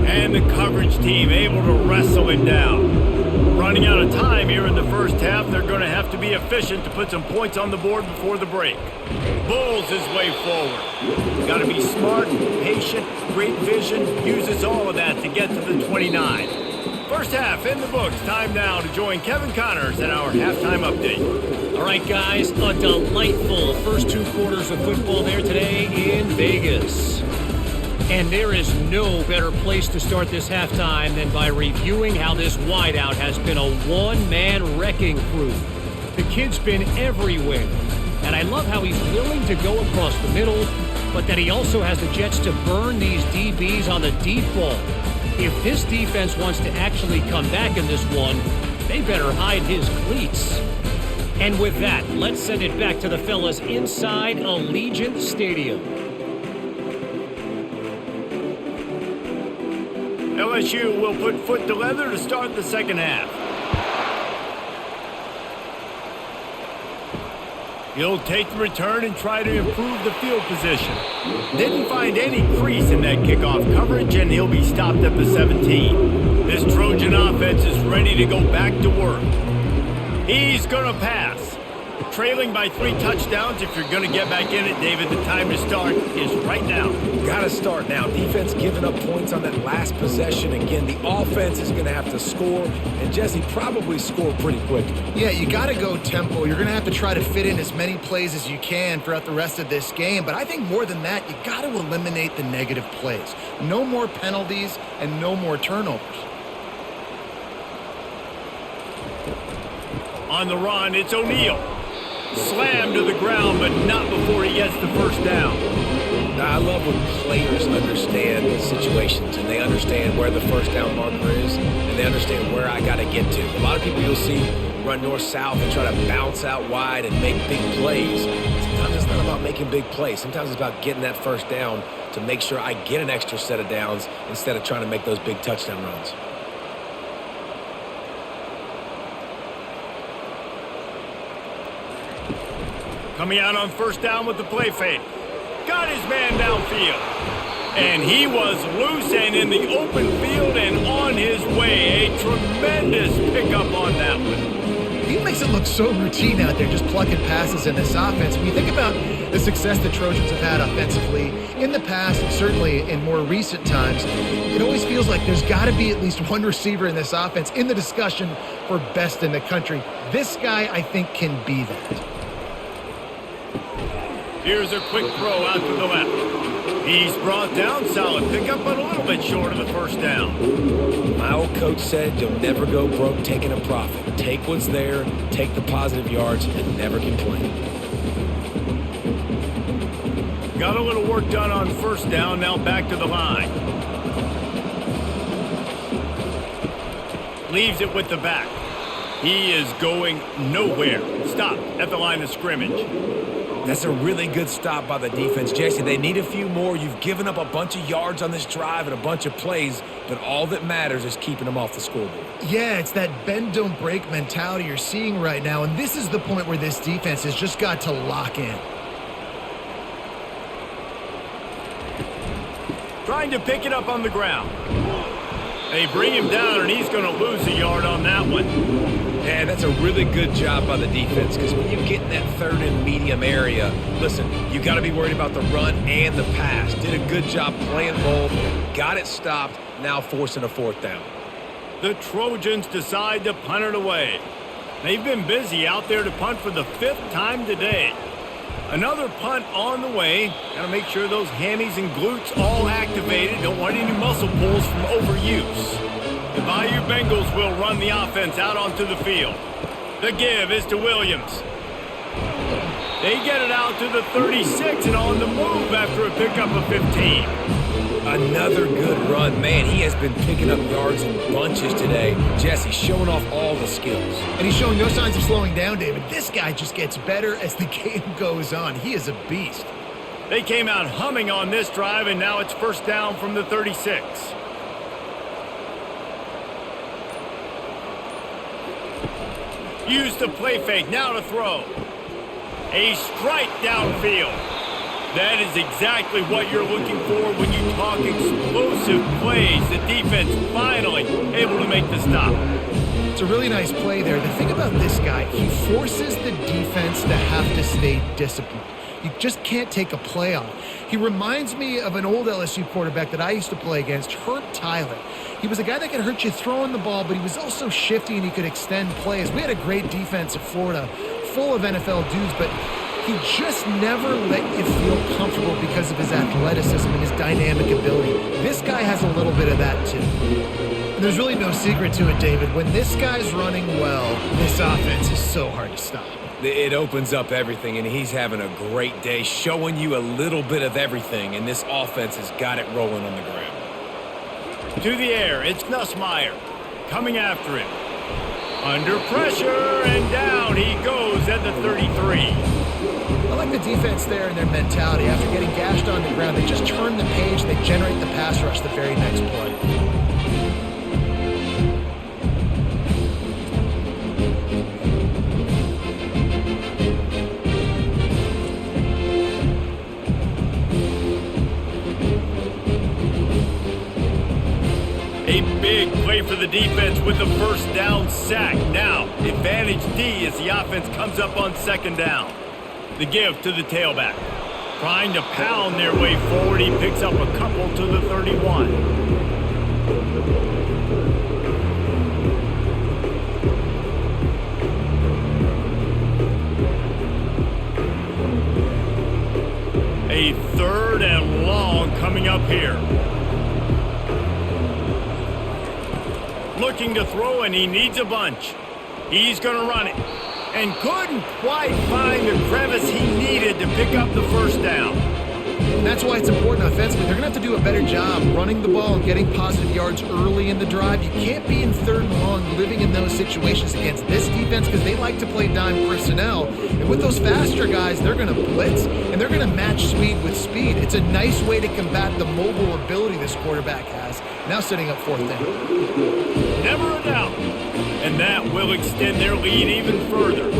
And the coverage team able to wrestle him down. Running out of time here in the first half, they're going to have to be efficient to put some points on the board before the break. Bulls his way forward. Got to be smart, patient, great vision, uses all of that to get to the 29. First half in the books. Time now to join Kevin Connors in our halftime update. All right, guys, a delightful first 2 quarters of football there today in Vegas. And there is no better place to start this halftime than by reviewing how this wideout has been a one-man wrecking crew. The kid's been everywhere, and I love how he's willing to go across the middle, but that he also has the jets to burn these DBs on the deep ball. If this defense wants to actually come back in this one, they better hide his cleats. And with that, let's send it back to the fellas inside Allegiant Stadium. LSU will put foot to leather to start the second half. He'll take the return and try to improve the field position. Didn't find any crease in that kickoff coverage, and he'll be stopped at the 17. This Trojan offense is ready to go back to work. He's going to pass. Trailing by 3 touchdowns. If you're going to get back in it, David, the time to start is right now. Got to start now. Defense giving up points on that last possession. Again, the offense is going to have to score, and Jesse probably score pretty quickly. Yeah, you got to go tempo. You're going to have to try to fit in as many plays as you can throughout the rest of this game. But I think more than that, you got to eliminate the negative plays. No more penalties and no more turnovers. On the run, it's O'Neal. Slammed to the ground, but not before he gets the first down. Now, I love when players understand situations and they understand where the first down marker is and they understand where I got to get to. A lot of people you'll see run north-south and try to bounce out wide and make big plays. Sometimes it's not about making big plays. Sometimes it's about getting that first down to make sure I get an extra set of downs instead of trying to make those big touchdown runs. Coming out on first down with the play fake. Got his man downfield. And he was loose and in the open field and on his way. A tremendous pickup on that one. He makes it look so routine out there, just plucking passes in this offense. When you think about the success the Trojans have had offensively in the past, and certainly in more recent times, it always feels like there's got to be at least one receiver in this offense in the discussion for best in the country. This guy, I think, can be that. Here's a quick throw out to the left. He's brought down. Solid pickup, but a little bit short of the first down. My old coach said you'll never go broke taking a profit. Take what's there, take the positive yards, and never complain. Got a little work done on first down. Now back to the line. Leaves it with the back. He is going nowhere. Stop at the line of scrimmage. That's a really good stop by the defense, Jesse. They need a few more. You've given up a bunch of yards on this drive and a bunch of plays, but all that matters is keeping them off the scoreboard. Yeah, it's that bend, don't break mentality you're seeing right now, and this is the point where this defense has just got to lock in. Trying to pick it up on the ground. They bring him down, and he's going to lose a yard on that one. And that's a really good job by the defense because when you get in that third and medium area, listen, you got to be worried about the run and the pass. Did a good job playing both, got it stopped, now forcing a fourth down. The Trojans decide to punt it away. They've been busy out there to punt for the 5th time today. Another punt on the way. Got to make sure those hammies and glutes all activated. Don't want any muscle pulls from overuse. The Bayou Bengals will run the offense out onto the field. The give is to Williams. They get it out to the 36 and on the move after a pickup of 15. Another good run. Man, he has been picking up yards in bunches today. Jesse showing off all the skills. And he's showing no signs of slowing down, David. This guy just gets better as the game goes on. He is a beast. They came out humming on this drive, and now it's first down from the 36. Use the play fake, now to throw. A strike downfield. That is exactly what you're looking for when you talk explosive plays. The defense finally able to make the stop. It's a really nice play there. The thing about this guy, he forces the defense to have to stay disciplined. You just can't take a play on. He reminds me of an old LSU quarterback that I used to play against, Herb Tyler. He was a guy that could hurt you throwing the ball, but he was also shifty and he could extend plays. We had a great defense at Florida, full of NFL dudes, but he just never let you feel comfortable because of his athleticism and his dynamic ability. This guy has a little bit of that too. And there's really no secret to it, David. When this guy's running well, this offense is so hard to stop. It opens up everything, and he's having a great day, showing you a little bit of everything, and this offense has got it rolling on the ground. To the air, it's Nussmeier coming after him. Under pressure, and down he goes at the 33. I like the defense there and their mentality. After getting gashed on the ground, they just turn the page and they generate the pass rush the very next play. A big play for the defense with the first down sack. Now, advantage D as the offense comes up on second down. The give to the tailback. Trying to pound their way forward. He picks up a couple to the 31. A third and long coming up here. Looking to throw, and he needs a bunch. He's going to run it. And couldn't quite find the crevice he needed to pick up the first down. And that's why it's important offensively. They're going to have to do a better job running the ball and getting positive yards early in the drive. You can't be in third and long living in those situations against this defense because they like to play dime personnel. And with those faster guys, they're going to blitz, and they're going to match speed with speed. It's a nice way to combat the mobile ability this quarterback has. Now setting up fourth down. Never a doubt. And that will extend their lead even further.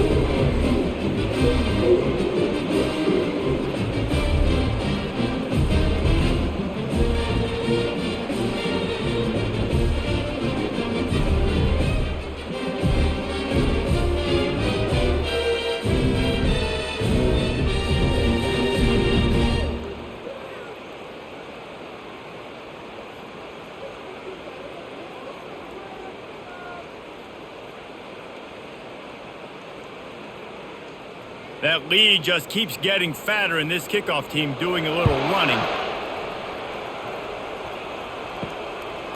That lead just keeps getting fatter, and this kickoff team doing a little running.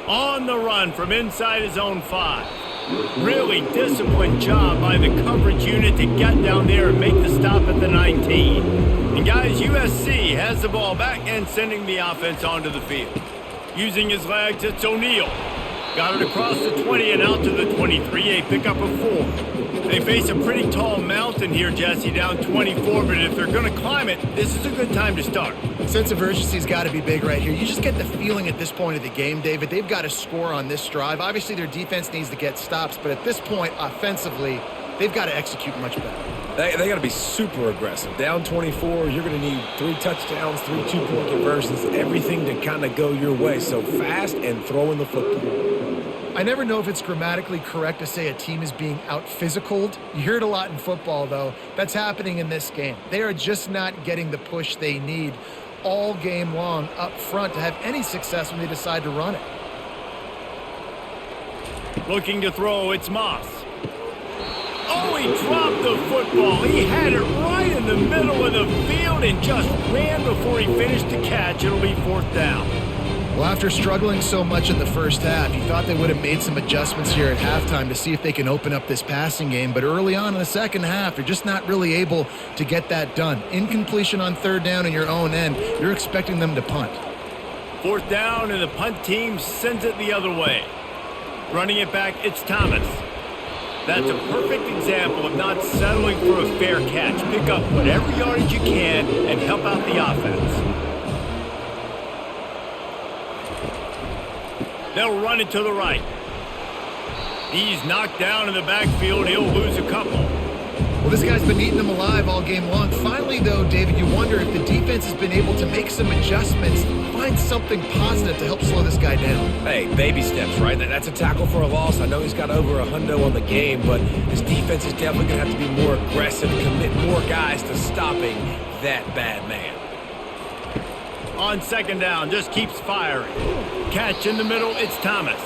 On the run from inside his own 5. Really disciplined job by the coverage unit to get down there and make the stop at the 19. And guys, USC has the ball back and sending the offense onto the field. Using his legs, it's O'Neal. Got it across the 20 and out to the 23, a pickup of 4. They face a pretty tall mountain here, Jesse, down 24, but if they're going to climb it, this is a good time to start. Sense of urgency's got to be big right here. You just get the feeling at this point of the game, David, they've got to score on this drive. Obviously, their defense needs to get stops, but at this point, offensively, they've got to execute much better. They got to be super aggressive. Down 24, you're going to need 3 touchdowns, 3 two-point conversions, everything to kind of go your way. So fast and throwing the football. I never know if it's grammatically correct to say a team is being out-physicaled. You hear it a lot in football, though. That's happening in this game. They are just not getting the push they need all game long up front to have any success when they decide to run it. Looking to throw, it's Moss. Oh, he dropped the football. He had it right in the middle of the field and just ran before he finished the catch. It'll be 4th down. Well, after struggling so much in the first half, you thought they would have made some adjustments here at halftime to see if they can open up this passing game. But early on in the second half, they're just not really able to get that done. Incompletion on 3rd down in your own end, you're expecting them to punt. 4th down, and the punt team sends it the other way. Running it back, it's Thomas. That's a perfect example of not settling for a fair catch. Pick up whatever yardage you can and help out the offense. They'll run it to the right. He's knocked down in the backfield. He'll lose a couple. Well, this guy's been eating them alive all game long. Finally, though, David, you wonder if the defense has been able to make some adjustments, find something positive to help slow this guy down. Hey, baby steps, right? That's a tackle for a loss. I know he's got over $100 on the game, but his defense is definitely going to have to be more aggressive, commit more guys to stopping that bad man. On 2nd down, just keeps firing. Catch in the middle, it's Thomas.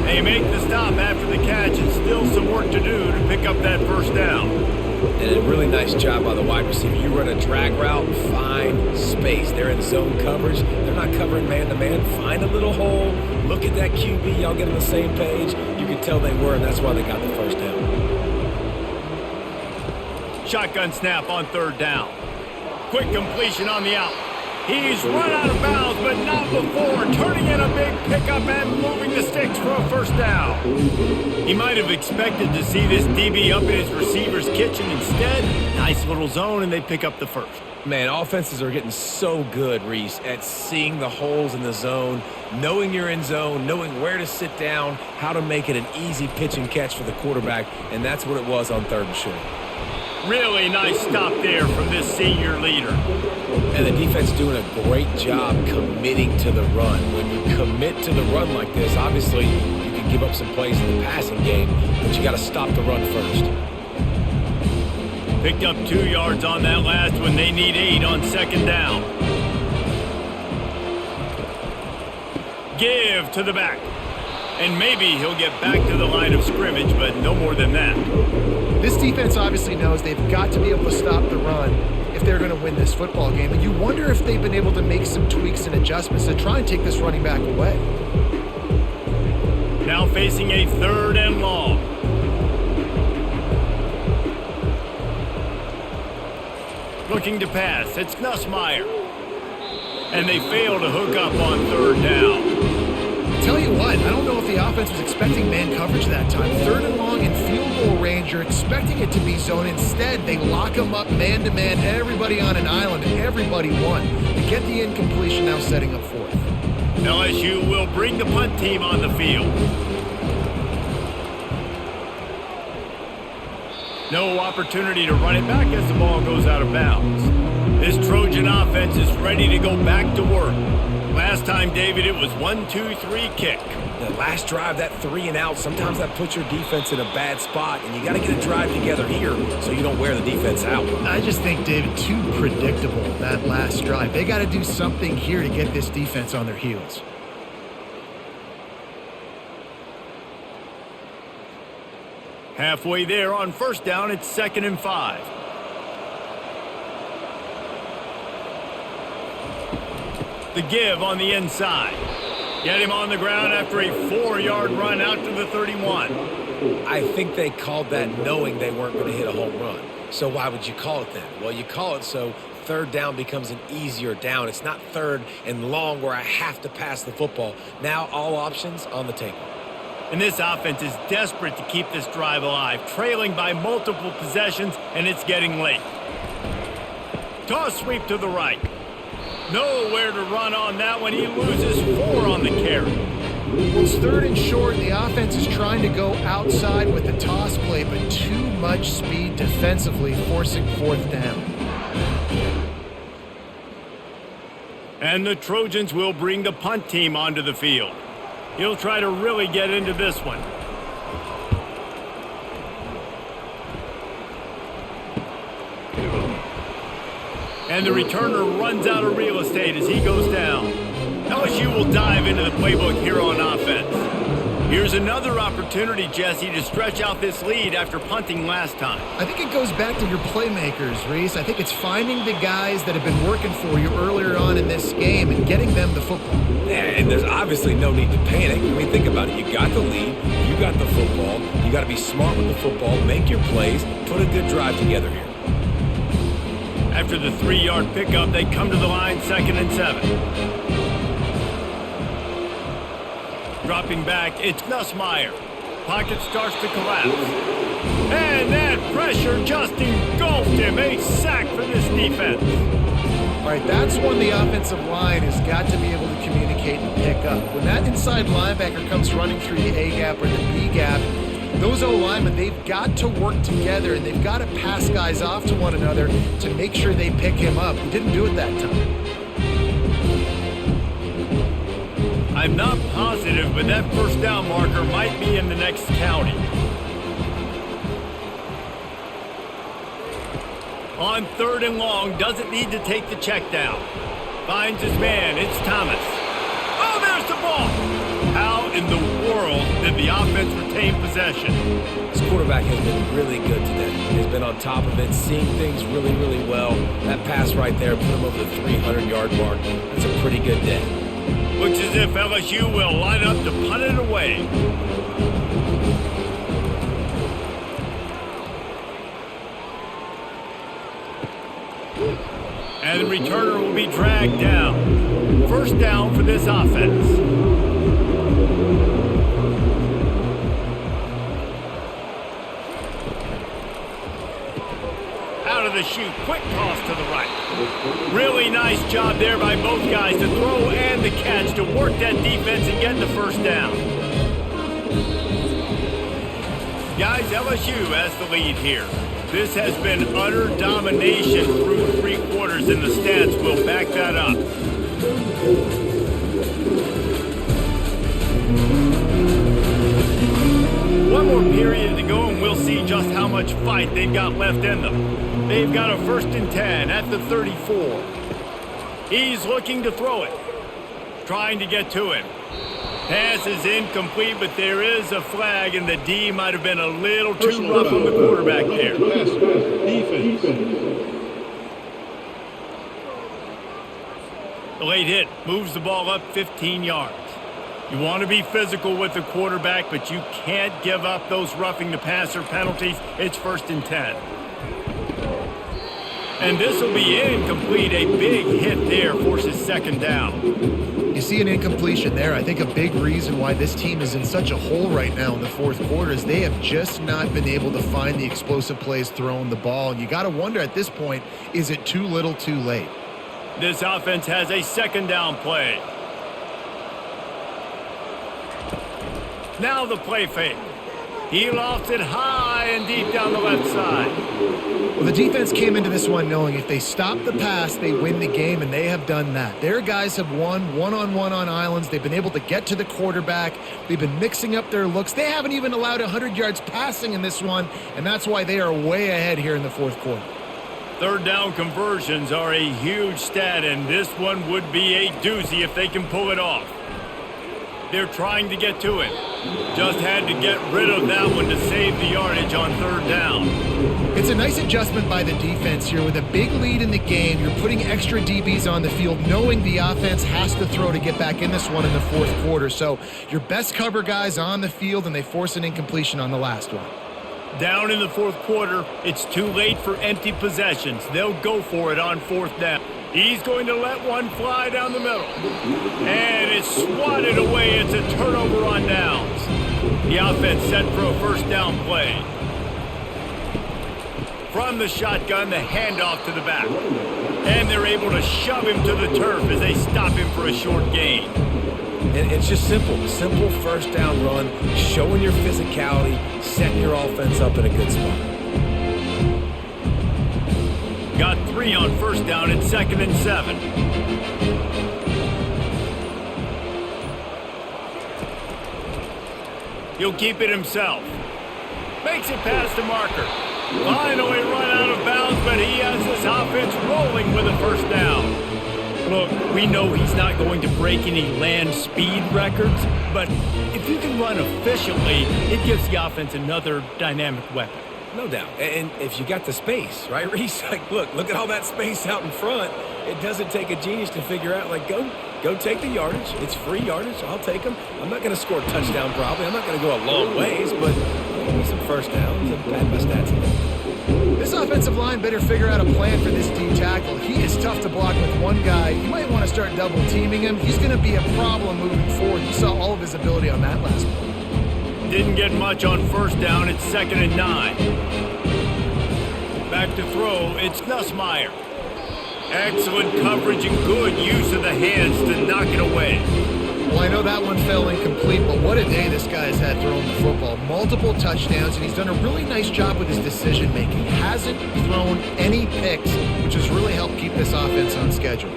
They make the stop after the catch and still some work to do to pick up that 1st down. And a really nice job by the wide receiver. You run a drag route, find space. They're in zone coverage. They're not covering man-to-man. Find a little hole. Look at that QB. Y'all get on the same page. You can tell they were, and that's why they got the 1st down. Shotgun snap on 3rd down. Quick completion on the out. He's run out of bounds, but not before. Turning in a big pickup and moving the sticks for a 1st down. He might have expected to see this DB up in his receiver's kitchen. Instead, nice little zone, and they pick up the 1st. Man, offenses are getting so good, Reese, at seeing the holes in the zone, knowing you're in zone, knowing where to sit down, how to make it an easy pitch and catch for the quarterback, and that's what it was on 3rd and short. Really nice stop there from this senior leader. And the defense doing a great job committing to the run. When you commit to the run like this, obviously you can give up some plays in the passing game, but you got to stop the run first. Picked up 2 yards on that last one. They need 8 on 2nd down. Give to the back. And maybe he'll get back to the line of scrimmage, but no more than that. This defense obviously knows they've got to be able to stop the run if they're going to win this football game. And you wonder if they've been able to make some tweaks and adjustments to try and take this running back away. Now facing a 3rd and long. Looking to pass, it's Nussmeier. And they fail to hook up on 3rd down. Tell you what, I don't know if the offense was expecting man coverage that time. 3rd and long in field goal range, you're expecting it to be zone. Instead, they lock them up man-to-man, everybody on an island, and everybody won. To get the incompletion, now setting up 4th. LSU will bring the punt team on the field. No opportunity to run it back as the ball goes out of bounds. This Trojan offense is ready to go back to work. Last time, David, it was 1-2-3 kick. The last drive, that 3 and out, sometimes that puts your defense in a bad spot, and you got to get a drive together here so you don't wear the defense out. I just think, David, too predictable, that last drive. They got to do something here to get this defense on their heels. Halfway there on 1st down, it's 2nd and 5. The give on the inside. Get him on the ground after a 4-yard run out to the 31. I think they called that knowing they weren't going to hit a home run. So why would you call it then? Well, you call it so 3rd down becomes an easier down. It's not 3rd and long where I have to pass the football. Now all options on the table. And this offense is desperate to keep this drive alive, trailing by multiple possessions, and it's getting late. Toss sweep to the right. Nowhere to run on that one. He loses 4 on the carry. Well, it's 3rd and short. The offense is trying to go outside with the toss play, but too much speed defensively, forcing 4th down. And the Trojans will bring the punt team onto the field. He'll try to really get into this one. And the returner runs out of real estate as he goes down. LSU will dive into the playbook here on offense. Here's another opportunity, Jesse, to stretch out this lead after punting last time. I think it goes back to your playmakers, Reese. I think it's finding the guys that have been working for you earlier on in this game and getting them the football. Yeah, and there's obviously no need to panic. I mean, think about it. You got the lead. You got the football. You got to be smart with the football, make your plays, put a good drive together here. After the 3-yard pickup, they come to the line, 2nd and 7. Dropping back, it's Nussmeier. Pocket starts to collapse. And that pressure just engulfed him. A sack for this defense. All right, that's when the offensive line has got to be able to communicate and pick up. When that inside linebacker comes running through the A gap or the B gap, those O-linemen, they've got to work together, and they've got to pass guys off to one another to make sure they pick him up. He didn't do it that time. I'm not positive, but that first down marker might be in the next county. On 3rd and long, doesn't need to take the check down. Finds his man, it's Thomas. Oh, there's the ball! How in the world did the offense retain possession? This quarterback has been really good today. He's been on top of it, seeing things really, really well. That pass right there put him over the 300-yard mark. That's a pretty good day. Looks as if LSU will line up to punt it away. And the returner will be dragged down. First down for this offense. Out of the chute, quick toss to the right. Really nice job there by both guys to throw and the catch to work that defense and get the first down. Guys, LSU has the lead here. This has been utter domination through 3 quarters, and the stats will back that up. One more period to go, and we'll see just how much fight they've got left in them. They've got a 1st and 10 at the 34. He's looking to throw it. Trying to get to him. Pass is incomplete, but there is a flag, and the D might have been a little too rough on the quarterback there. The late hit moves the ball up 15 yards. You want to be physical with the quarterback, but you can't give up those roughing the passer penalties. It's 1st and 10. And this will be incomplete. A big hit there forces 2nd down. You see an incompletion there. I think a big reason why this team is in such a hole right now in the 4th quarter is they have just not been able to find the explosive plays throwing the ball. And you got to wonder at this point, is it too little too late? This offense has a 2nd down play. Now the play fake. He lofts it high and deep down the left side. Well, the defense came into this one knowing if they stop the pass, they win the game, and they have done that. Their guys have won one-on-one on islands. They've been able to get to the quarterback. They've been mixing up their looks. They haven't even allowed 100 yards passing in this one, and that's why they are way ahead here in the 4th quarter. 3rd down conversions are a huge stat, and this one would be a doozy if they can pull it off. They're trying to get to it. Just had to get rid of that one to save the yardage on 3rd down. It's a nice adjustment by the defense here. With a big lead in the game, you're putting extra DBs on the field, knowing the offense has to throw to get back in this one in the 4th quarter. So your best cover guys on the field, and they force an incompletion on the last one. Down in the 4th quarter, it's too late for empty possessions. They'll go for it on 4th down. He's going to let one fly down the middle. And it's swatted away. It's a turnover on downs. The offense set for a 1st down play. From the shotgun, the handoff to the back. And they're able to shove him to the turf as they stop him for a short gain. And it's just simple 1st down run, showing your physicality, setting your offense up in a good spot. Got 3 on 1st down at 2nd and 7. He'll keep it himself. Makes it past the marker. Finally run out of bounds, but he has this offense rolling with a first down. Look, we know he's not going to break any land speed records, but if you can run efficiently, it gives the offense another dynamic weapon. No doubt. And if you got the space, right, Reese? Like, look at all that space out in front. It doesn't take a genius to figure out, like, go take the yardage. It's free yardage. I'll take them. I'm not going to score a touchdown probably. I'm not going to go a long ways, but I'll give me some first downs and pad my stats a little. This offensive line better figure out a plan for this D tackle. He is tough to block with one guy. You might want to start double teaming him. He's going to be a problem moving forward. You saw all of his ability on that last play. Didn't get much on first down. It's 2nd and 9. Back to throw. It's Nussmeier. Excellent coverage and good use of the hands to knock it away. Well, I know that one fell incomplete, but what a day this guy's had throwing the football. Multiple touchdowns, and he's done a really nice job with his decision-making. Hasn't thrown any picks, which has really helped keep this offense on schedule.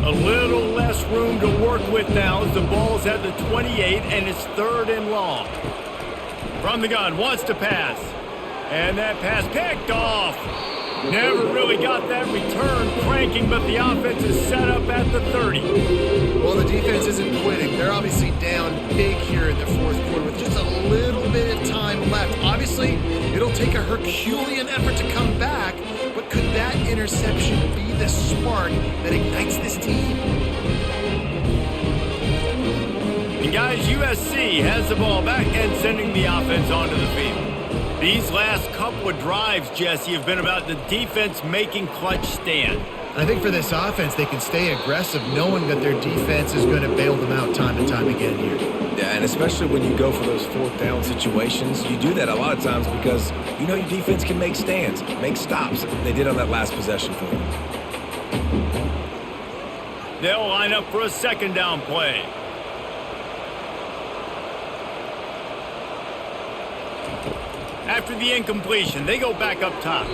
A little less room to work with now as the ball's at the 28, and it's 3rd and long. From the gun, wants to pass. And that pass picked off. Never really got that return cranking, but the offense is set up at the 30. Well, the defense isn't quitting. They're obviously down big here in the fourth quarter with just a little bit of time left. Obviously, it'll take a Herculean effort to come back, but could that interception be the spark that ignites this team? And guys, USC has the ball back and sending the offense onto the field. These last couple of drives, Jesse, have been about the defense making clutch stand. I think for this offense, they can stay aggressive knowing that their defense is going to bail them out time and time again here. Yeah, and especially when you go for those 4th down situations, you do that a lot of times because you know your defense can make stands, make stops. They did on that last possession for them. They'll line up for a 2nd down play. After the incompletion, they go back up top.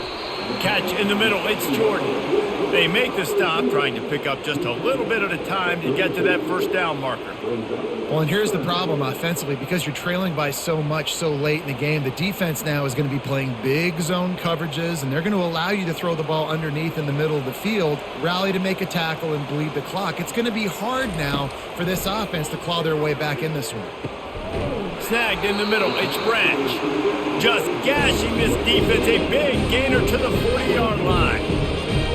Catch in the middle, it's Jordan. They make the stop, trying to pick up just a little bit at a time to get to that first down marker. Well, and here's the problem offensively. Because you're trailing by so much so late in the game, the defense now is going to be playing big zone coverages, and they're going to allow you to throw the ball underneath in the middle of the field, rally to make a tackle, and bleed the clock. It's going to be hard now for this offense to claw their way back in this one. Snagged in the middle, it's Branch. Just gashing this defense, a big gainer to the 40-yard line.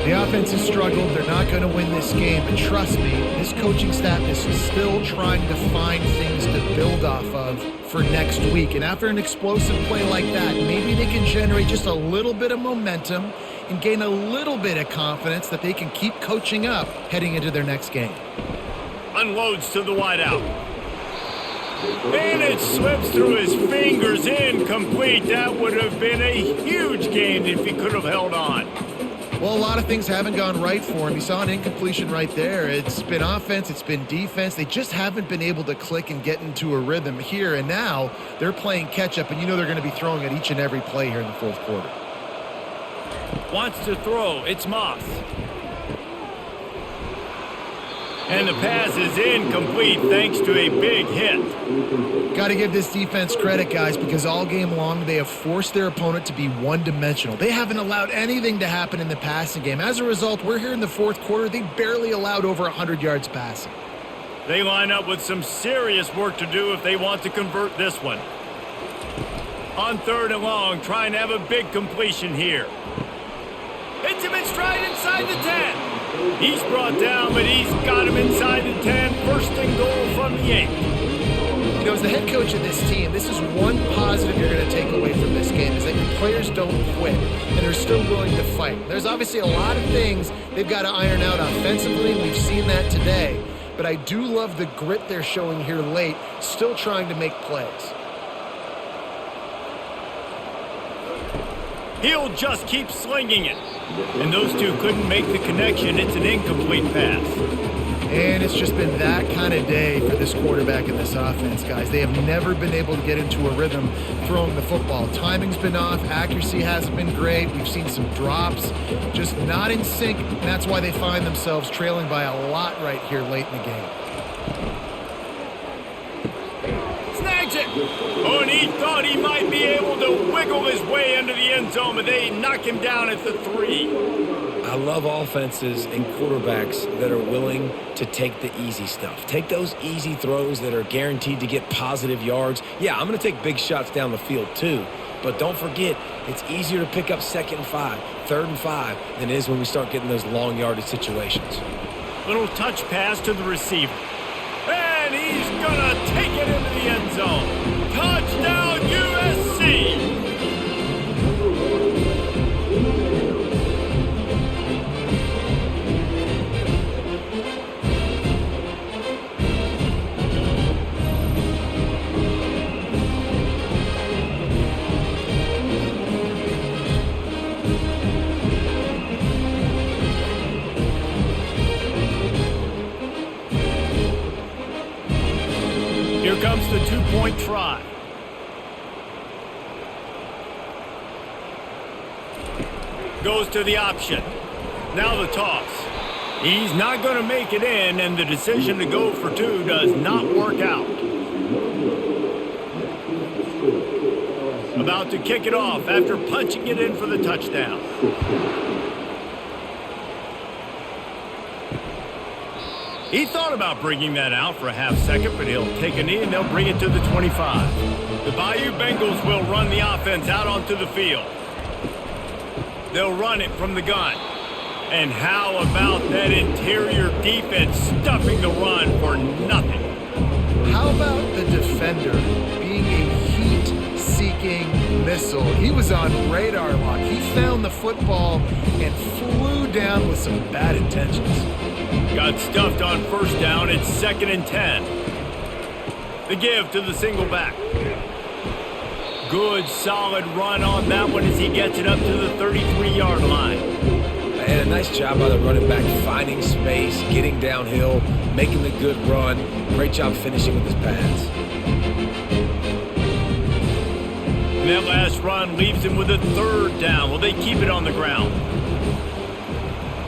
The offense has struggled. They're not going to win this game, but trust me, this coaching staff is still trying to find things to build off of for next week. And after an explosive play like that, maybe they can generate just a little bit of momentum and gain a little bit of confidence that they can keep coaching up heading into their next game. Unloads to the wideout. And it slips through his fingers, incomplete. That would have been a huge gain if he could have held on. Well, a lot of things haven't gone right for him. You saw an incompletion right there. It's been offense, it's been defense. They just haven't been able to click and get into a rhythm here. And now they're playing catch-up, and you know they're going to be throwing at each and every play here in the fourth quarter. Wants to throw. It's Moss. And the pass is incomplete thanks to a big hit. Got to give this defense credit, guys, because all game long they have forced their opponent to be one-dimensional. They haven't allowed anything to happen in the passing game. As a result, we're here in the fourth quarter. They barely allowed over 100 yards passing. They line up with some serious work to do if they want to convert this one. On 3rd and long, trying to have a big completion here. Hits him in stride inside the 10. He's brought down, but he's got him inside the 10. 1st and goal from the 8. You know, as the head coach of this team, this is one positive you're going to take away from this game, is that your players don't quit and they're still willing to fight. There's obviously a lot of things they've got to iron out offensively. We've seen that today. But I do love the grit they're showing here late, still trying to make plays. He'll just keep slinging it. And those two couldn't make the connection. It's an incomplete pass. And it's just been that kind of day for this quarterback and this offense, guys. They have never been able to get into a rhythm throwing the football. Timing's been off. Accuracy hasn't been great. We've seen some drops. Just not in sync. And that's why they find themselves trailing by a lot right here late in the game. Snags it. Oh, and he thought he might be able to wiggle his way into the end zone, but they knock him down at the 3. I love offenses and quarterbacks that are willing to take the easy stuff. Take those easy throws that are guaranteed to get positive yards. Yeah, I'm going to take big shots down the field too. But don't forget, it's easier to pick up 2nd and 5, 3rd and 5 than it is when we start getting those long yardage situations. Little touch pass to the receiver. And he's going to take it into the end zone. Touchdown, USC! Here comes the 2-point try. Goes to the option. Now the toss. He's not going to make it in, and the decision to go for 2 does not work out. About to kick it off after punching it in for the touchdown. He thought about bringing that out for a half second, but he'll take a knee and they'll bring it to the 25. The Bayou Bengals will run the offense out onto the field. They'll run it from the gun. And how about that interior defense stuffing the run for nothing? How about the defender being a heat-seeking missile? He was on radar lock. He found the football and flew down with some bad intentions. Got stuffed on 1st down. It's 2nd and 10. The give to the single back. Good, solid run on that one as he gets it up to the 33-yard line. And a nice job by the running back, finding space, getting downhill, making the good run. Great job finishing with his pads. And that last run leaves him with a 3rd down. Will they keep it on the ground?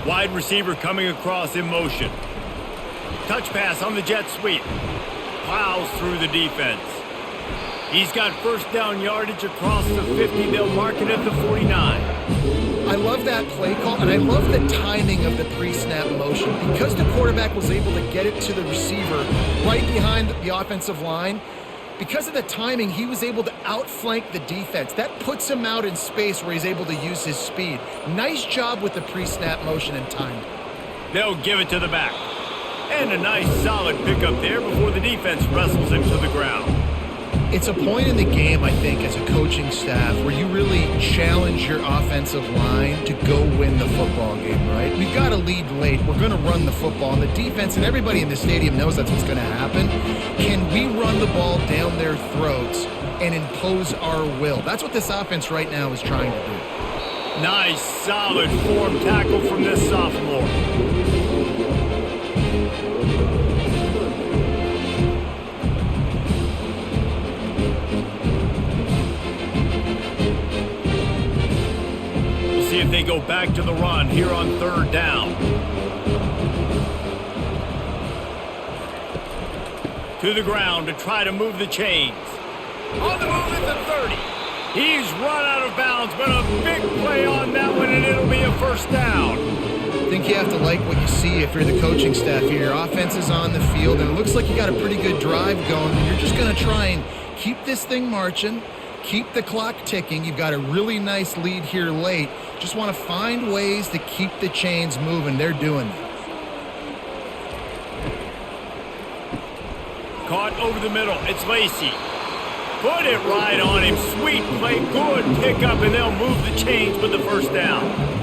Wide receiver coming across in motion. Touch pass on the jet sweep. Plows through the defense. He's got 1st down yardage across the 50. They'll mark it at the 49. I love that play call, and I love the timing of the pre-snap motion. Because the quarterback was able to get it to the receiver right behind the offensive line, because of the timing, he was able to outflank the defense. That puts him out in space where he's able to use his speed. Nice job with the pre-snap motion and timing. They'll give it to the back. And a nice solid pickup there before the defense wrestles him to the ground. It's a point in the game, I think, as a coaching staff where you really challenge your offensive line to go win the football game, right? We've got to lead late. We're going to run the football. And the defense and everybody in the stadium knows that's what's going to happen. Can we run the ball down their throats and impose our will? That's what this offense right now is trying to do. Nice, solid form tackle from this sophomore. See if they go back to the run here on 3rd down. To the ground to try to move the chains. On the move at the 30. He's run out of bounds, but a big play on that one, and it'll be a 1st down. I think you have to like what you see if you're the coaching staff here. Your offense is on the field, and it looks like you got a pretty good drive going, and you're just going to try and keep this thing marching. Keep the clock ticking. You've got a really nice lead here late. Just want to find ways to keep the chains moving. They're doing it. Caught over the middle. It's Lacey. Put it right on him. Sweet play. Good pickup, and they'll move the chains with the 1st down.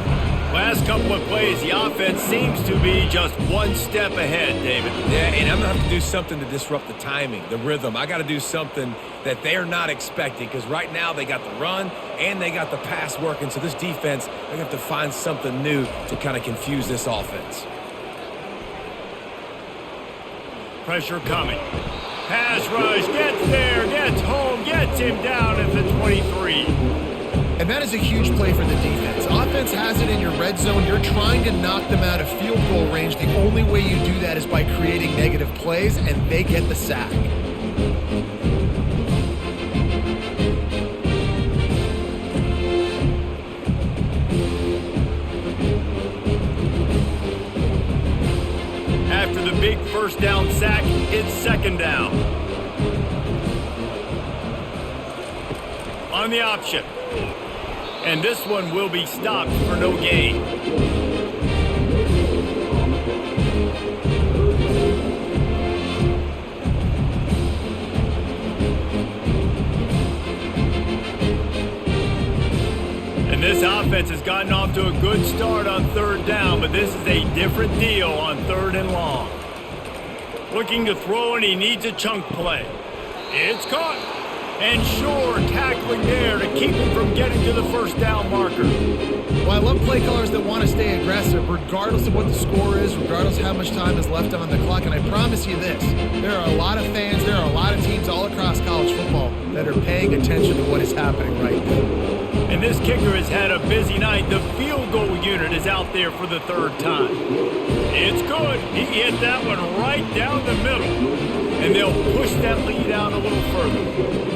Last couple of plays, the offense seems to be just one step ahead, David. Yeah, and I'm going to have to do something to disrupt the timing, the rhythm. I got to do something that they're not expecting because right now they got the run and they got the pass working. So this defense, they're going to have to find something new to kind of confuse this offense. Pressure coming. Pass rush, gets there, gets home, gets him down at the 23. And that is a huge play for the defense. Offense has it in your red zone. You're trying to knock them out of field goal range. The only way you do that is by creating negative plays, and they get the sack. after the big first down sack, it's second down. On the option. And this one will be stopped for no gain. And this offense has gotten off to a good start on third down, but this is a different deal on third and long. Looking to throw, and he needs a chunk play. It's caught. And sure, tackling there to keep him from getting to the first down marker. Well, I love play callers that want to stay aggressive, regardless of what the score is, regardless of how much time is left on the clock. And I promise you this, there are a lot of fans, there are a lot of teams all across college football that are paying attention to what is happening right now. And this kicker has had a busy night. The field goal unit is out there for the third time. It's good. He hit that one right down the middle. And they'll push that lead out a little further.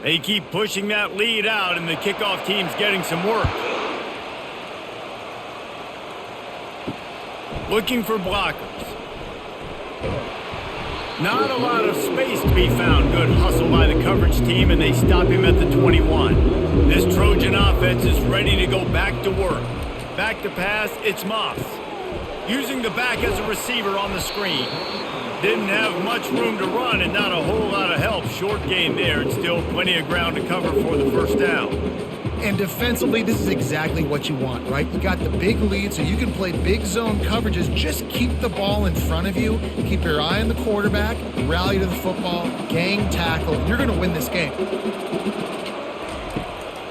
They keep pushing that lead out, and the kickoff team's getting some work. Looking for blockers. Not a lot of space to be found. Good hustle by the coverage team, and they stop him at the 21. This Trojan offense is ready to go back to work. Back to pass, it's Moss. Using the back as a receiver on the screen. Didn't have much room to run and not a whole lot of help. Short gain there and still plenty of ground to cover for the first down. And defensively, this is exactly what you want, right? You got the big lead, so you can play big zone coverages. Just keep the ball in front of you. Keep your eye on the quarterback. Rally to the football. Gang tackle. You're going to win this game.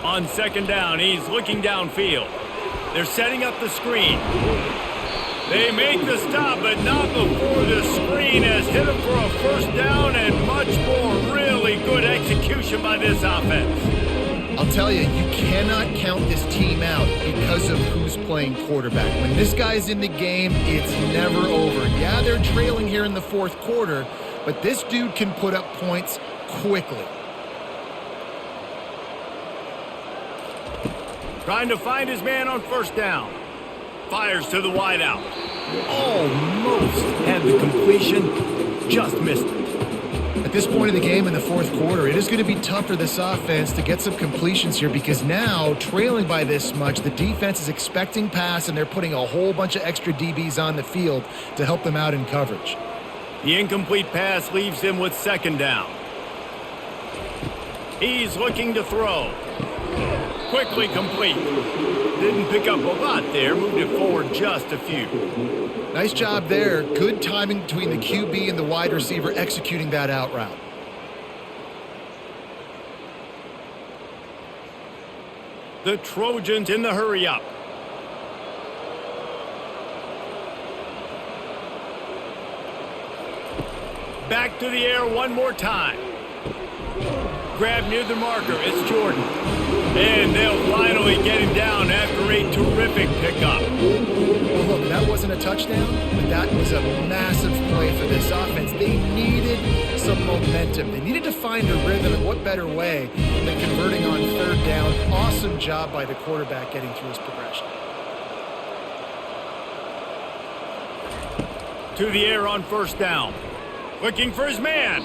On second down, he's looking downfield. They're setting up the screen. They make the stop, but not before the screen has hit him for a first down and much more. Really good execution by this offense. I'll tell you, you cannot count this team out because of who's playing quarterback. When this guy's in the game, it's never over. Yeah, they're trailing here in the fourth quarter, but this dude can put up points quickly. Trying to find his man on first down. Fires to the wideout. Almost had the completion, just missed it. At this point in the game in the fourth quarter, it is going to be tough for this offense to get some completions here because now, trailing by this much, the defense is expecting pass and they're putting a whole bunch of extra DBs on the field to help them out in coverage. The incomplete pass leaves him with second down. He's looking to throw. Quickly complete. Didn't pick up a lot there. Moved it forward just a few. Nice job there. Good timing between the QB and the wide receiver executing that out route. The Trojans in the hurry up. Back to the air one more time. Grab near the marker. It's Jordan. And they'll finally get him down after a terrific pickup. Well, look, that wasn't a touchdown, but that was a massive play for this offense. They needed some momentum. They needed to find a rhythm, and what better way than converting on third down. Awesome job by the quarterback getting through his progression. To the air on first down. Looking for his man.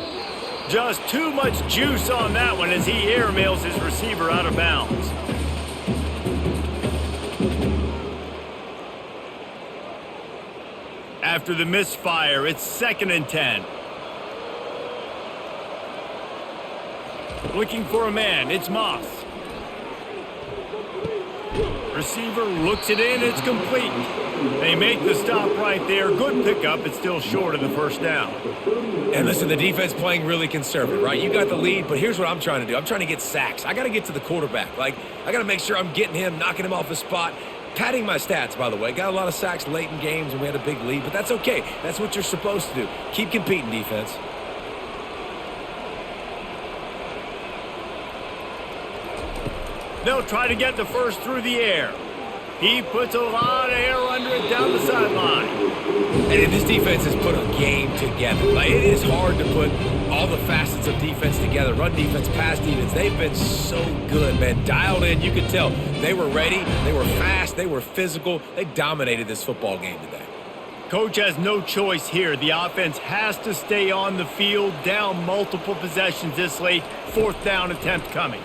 Just too much juice on that one as he airmails his receiver out of bounds. After the misfire, it's 2nd and 10. Looking for a man, it's Moss. Receiver looks it in, it's complete. They make the stop right there. Good pickup, it's still short of the first down. And listen, the defense playing really conservative, right? You got the lead, but here's what I'm trying to do. I'm trying to get sacks. I got to get to the quarterback. I got to make sure I'm getting him, knocking him off his spot. Padding my stats, by the way. Got a lot of sacks late in games, and we had a big lead, but that's okay. That's what you're supposed to do. Keep competing, defense. They'll try to get the first through the air. He puts a lot of air under it down the sideline. And this defense has put a game together. Like, it is hard to put all the facets of defense together. Run defense, pass defense. They've been so good, man. Dialed in. You could tell they were ready. They were fast. They were physical. They dominated this football game today. Coach has no choice here. The offense has to stay on the field, down multiple possessions this late. 4th down attempt coming.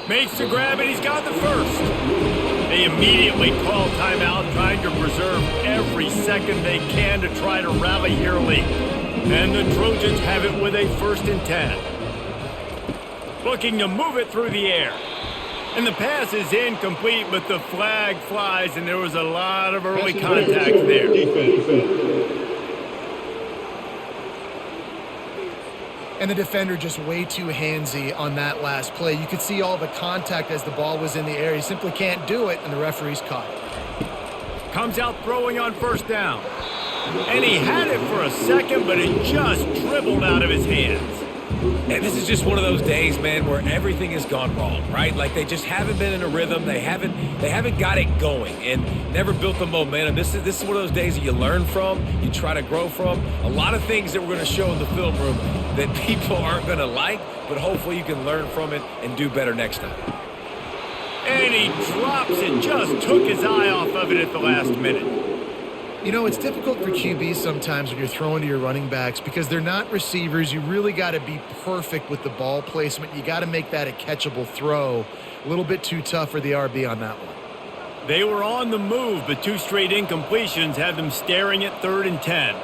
Makes the grab, and he's got the first. They immediately call timeout, trying to preserve every second they can to try to rally here late. And the Trojans have it with a 1st and 10. Looking to move it through the air. And the pass is incomplete, but the flag flies, and there was a lot of early contact there. And the defender just way too handsy on that last play. You could see all the contact as the ball was in the air. He simply can't do it, and the referee's caught it. Comes out throwing on 1st down. And he had it for a second, but it just dribbled out of his hands. And this is just one of those days, man, where everything has gone wrong, right? Like, they just haven't been in a rhythm. They haven't got it going and never built the momentum. This is one of those days that you learn from, you try to grow from. A lot of things that we're going to show in the film room that people aren't going to like, but hopefully you can learn from it and do better next time. And he drops it, just took his eye off of it at the last minute. You know, it's difficult for QBs sometimes when you're throwing to your running backs because they're not receivers. You really got to be perfect with the ball placement. You got to make that a catchable throw. A little bit too tough for the RB on that one. They were on the move, but 2 straight incompletions had them staring at 3rd and 10.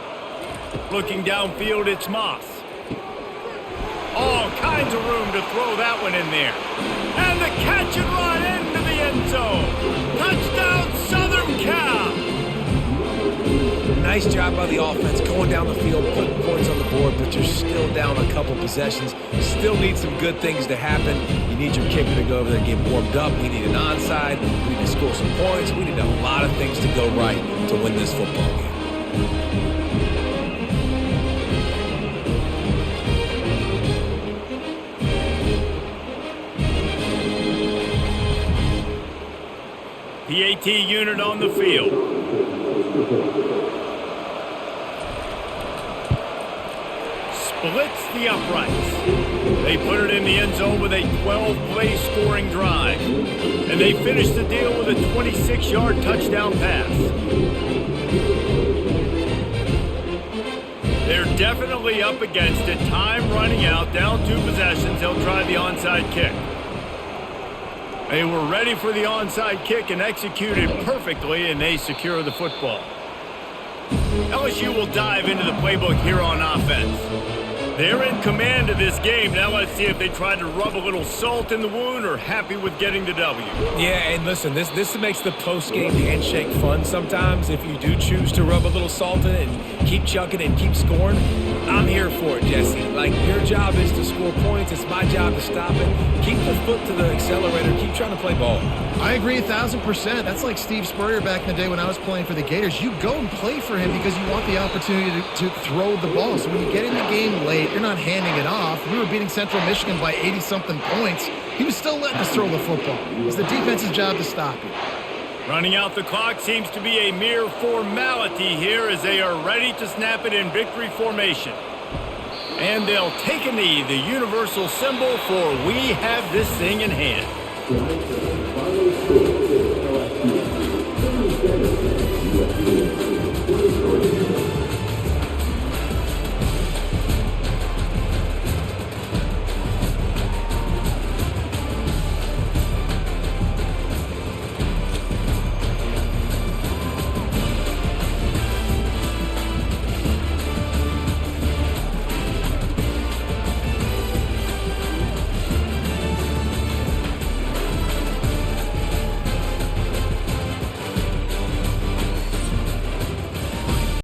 Looking downfield, it's Moss. All kinds of room to throw that one in there. And the catch and run into the end zone. Touchdown, Southern Cal. Nice job by the offense going down the field, putting points on the board, but you're still down a couple possessions. You still need some good things to happen. You need your kicker to go over there and get warmed up. We need an onside. We need to score some points. We need a lot of things to go right to win this football game. PAT unit on the field. Splits the uprights. They put it in the end zone with a 12-play scoring drive. And they finish the deal with a 26-yard touchdown pass. They're definitely up against it. Time running out, down 2 possessions. They'll try the onside kick. They were ready for the onside kick and executed perfectly, and they secure the football. LSU will dive into the playbook here on offense. They're in command of this game. Now let's see if they try to rub a little salt in the wound or happy with getting the W. Yeah, and listen, this makes the post-game handshake fun sometimes. If you do choose to rub a little salt in it and keep chucking and keep scoring, I'm here for it, Jesse. Like, your job is to score points. It's my job to stop it. Keep the foot to the accelerator. Keep trying to play ball. I agree 1,000%. That's like Steve Spurrier back in the day when I was playing for the Gators. You go and play for him because you want the opportunity to throw the ball. So when you get in the game late, you're not handing it off. We were beating Central Michigan by 80-something points. He was still letting us throw the football. It's the defense's job to stop you. Running out the clock seems to be a mere formality here as they are ready to snap it in victory formation. And they'll take a knee, the universal symbol for we have this thing in hand.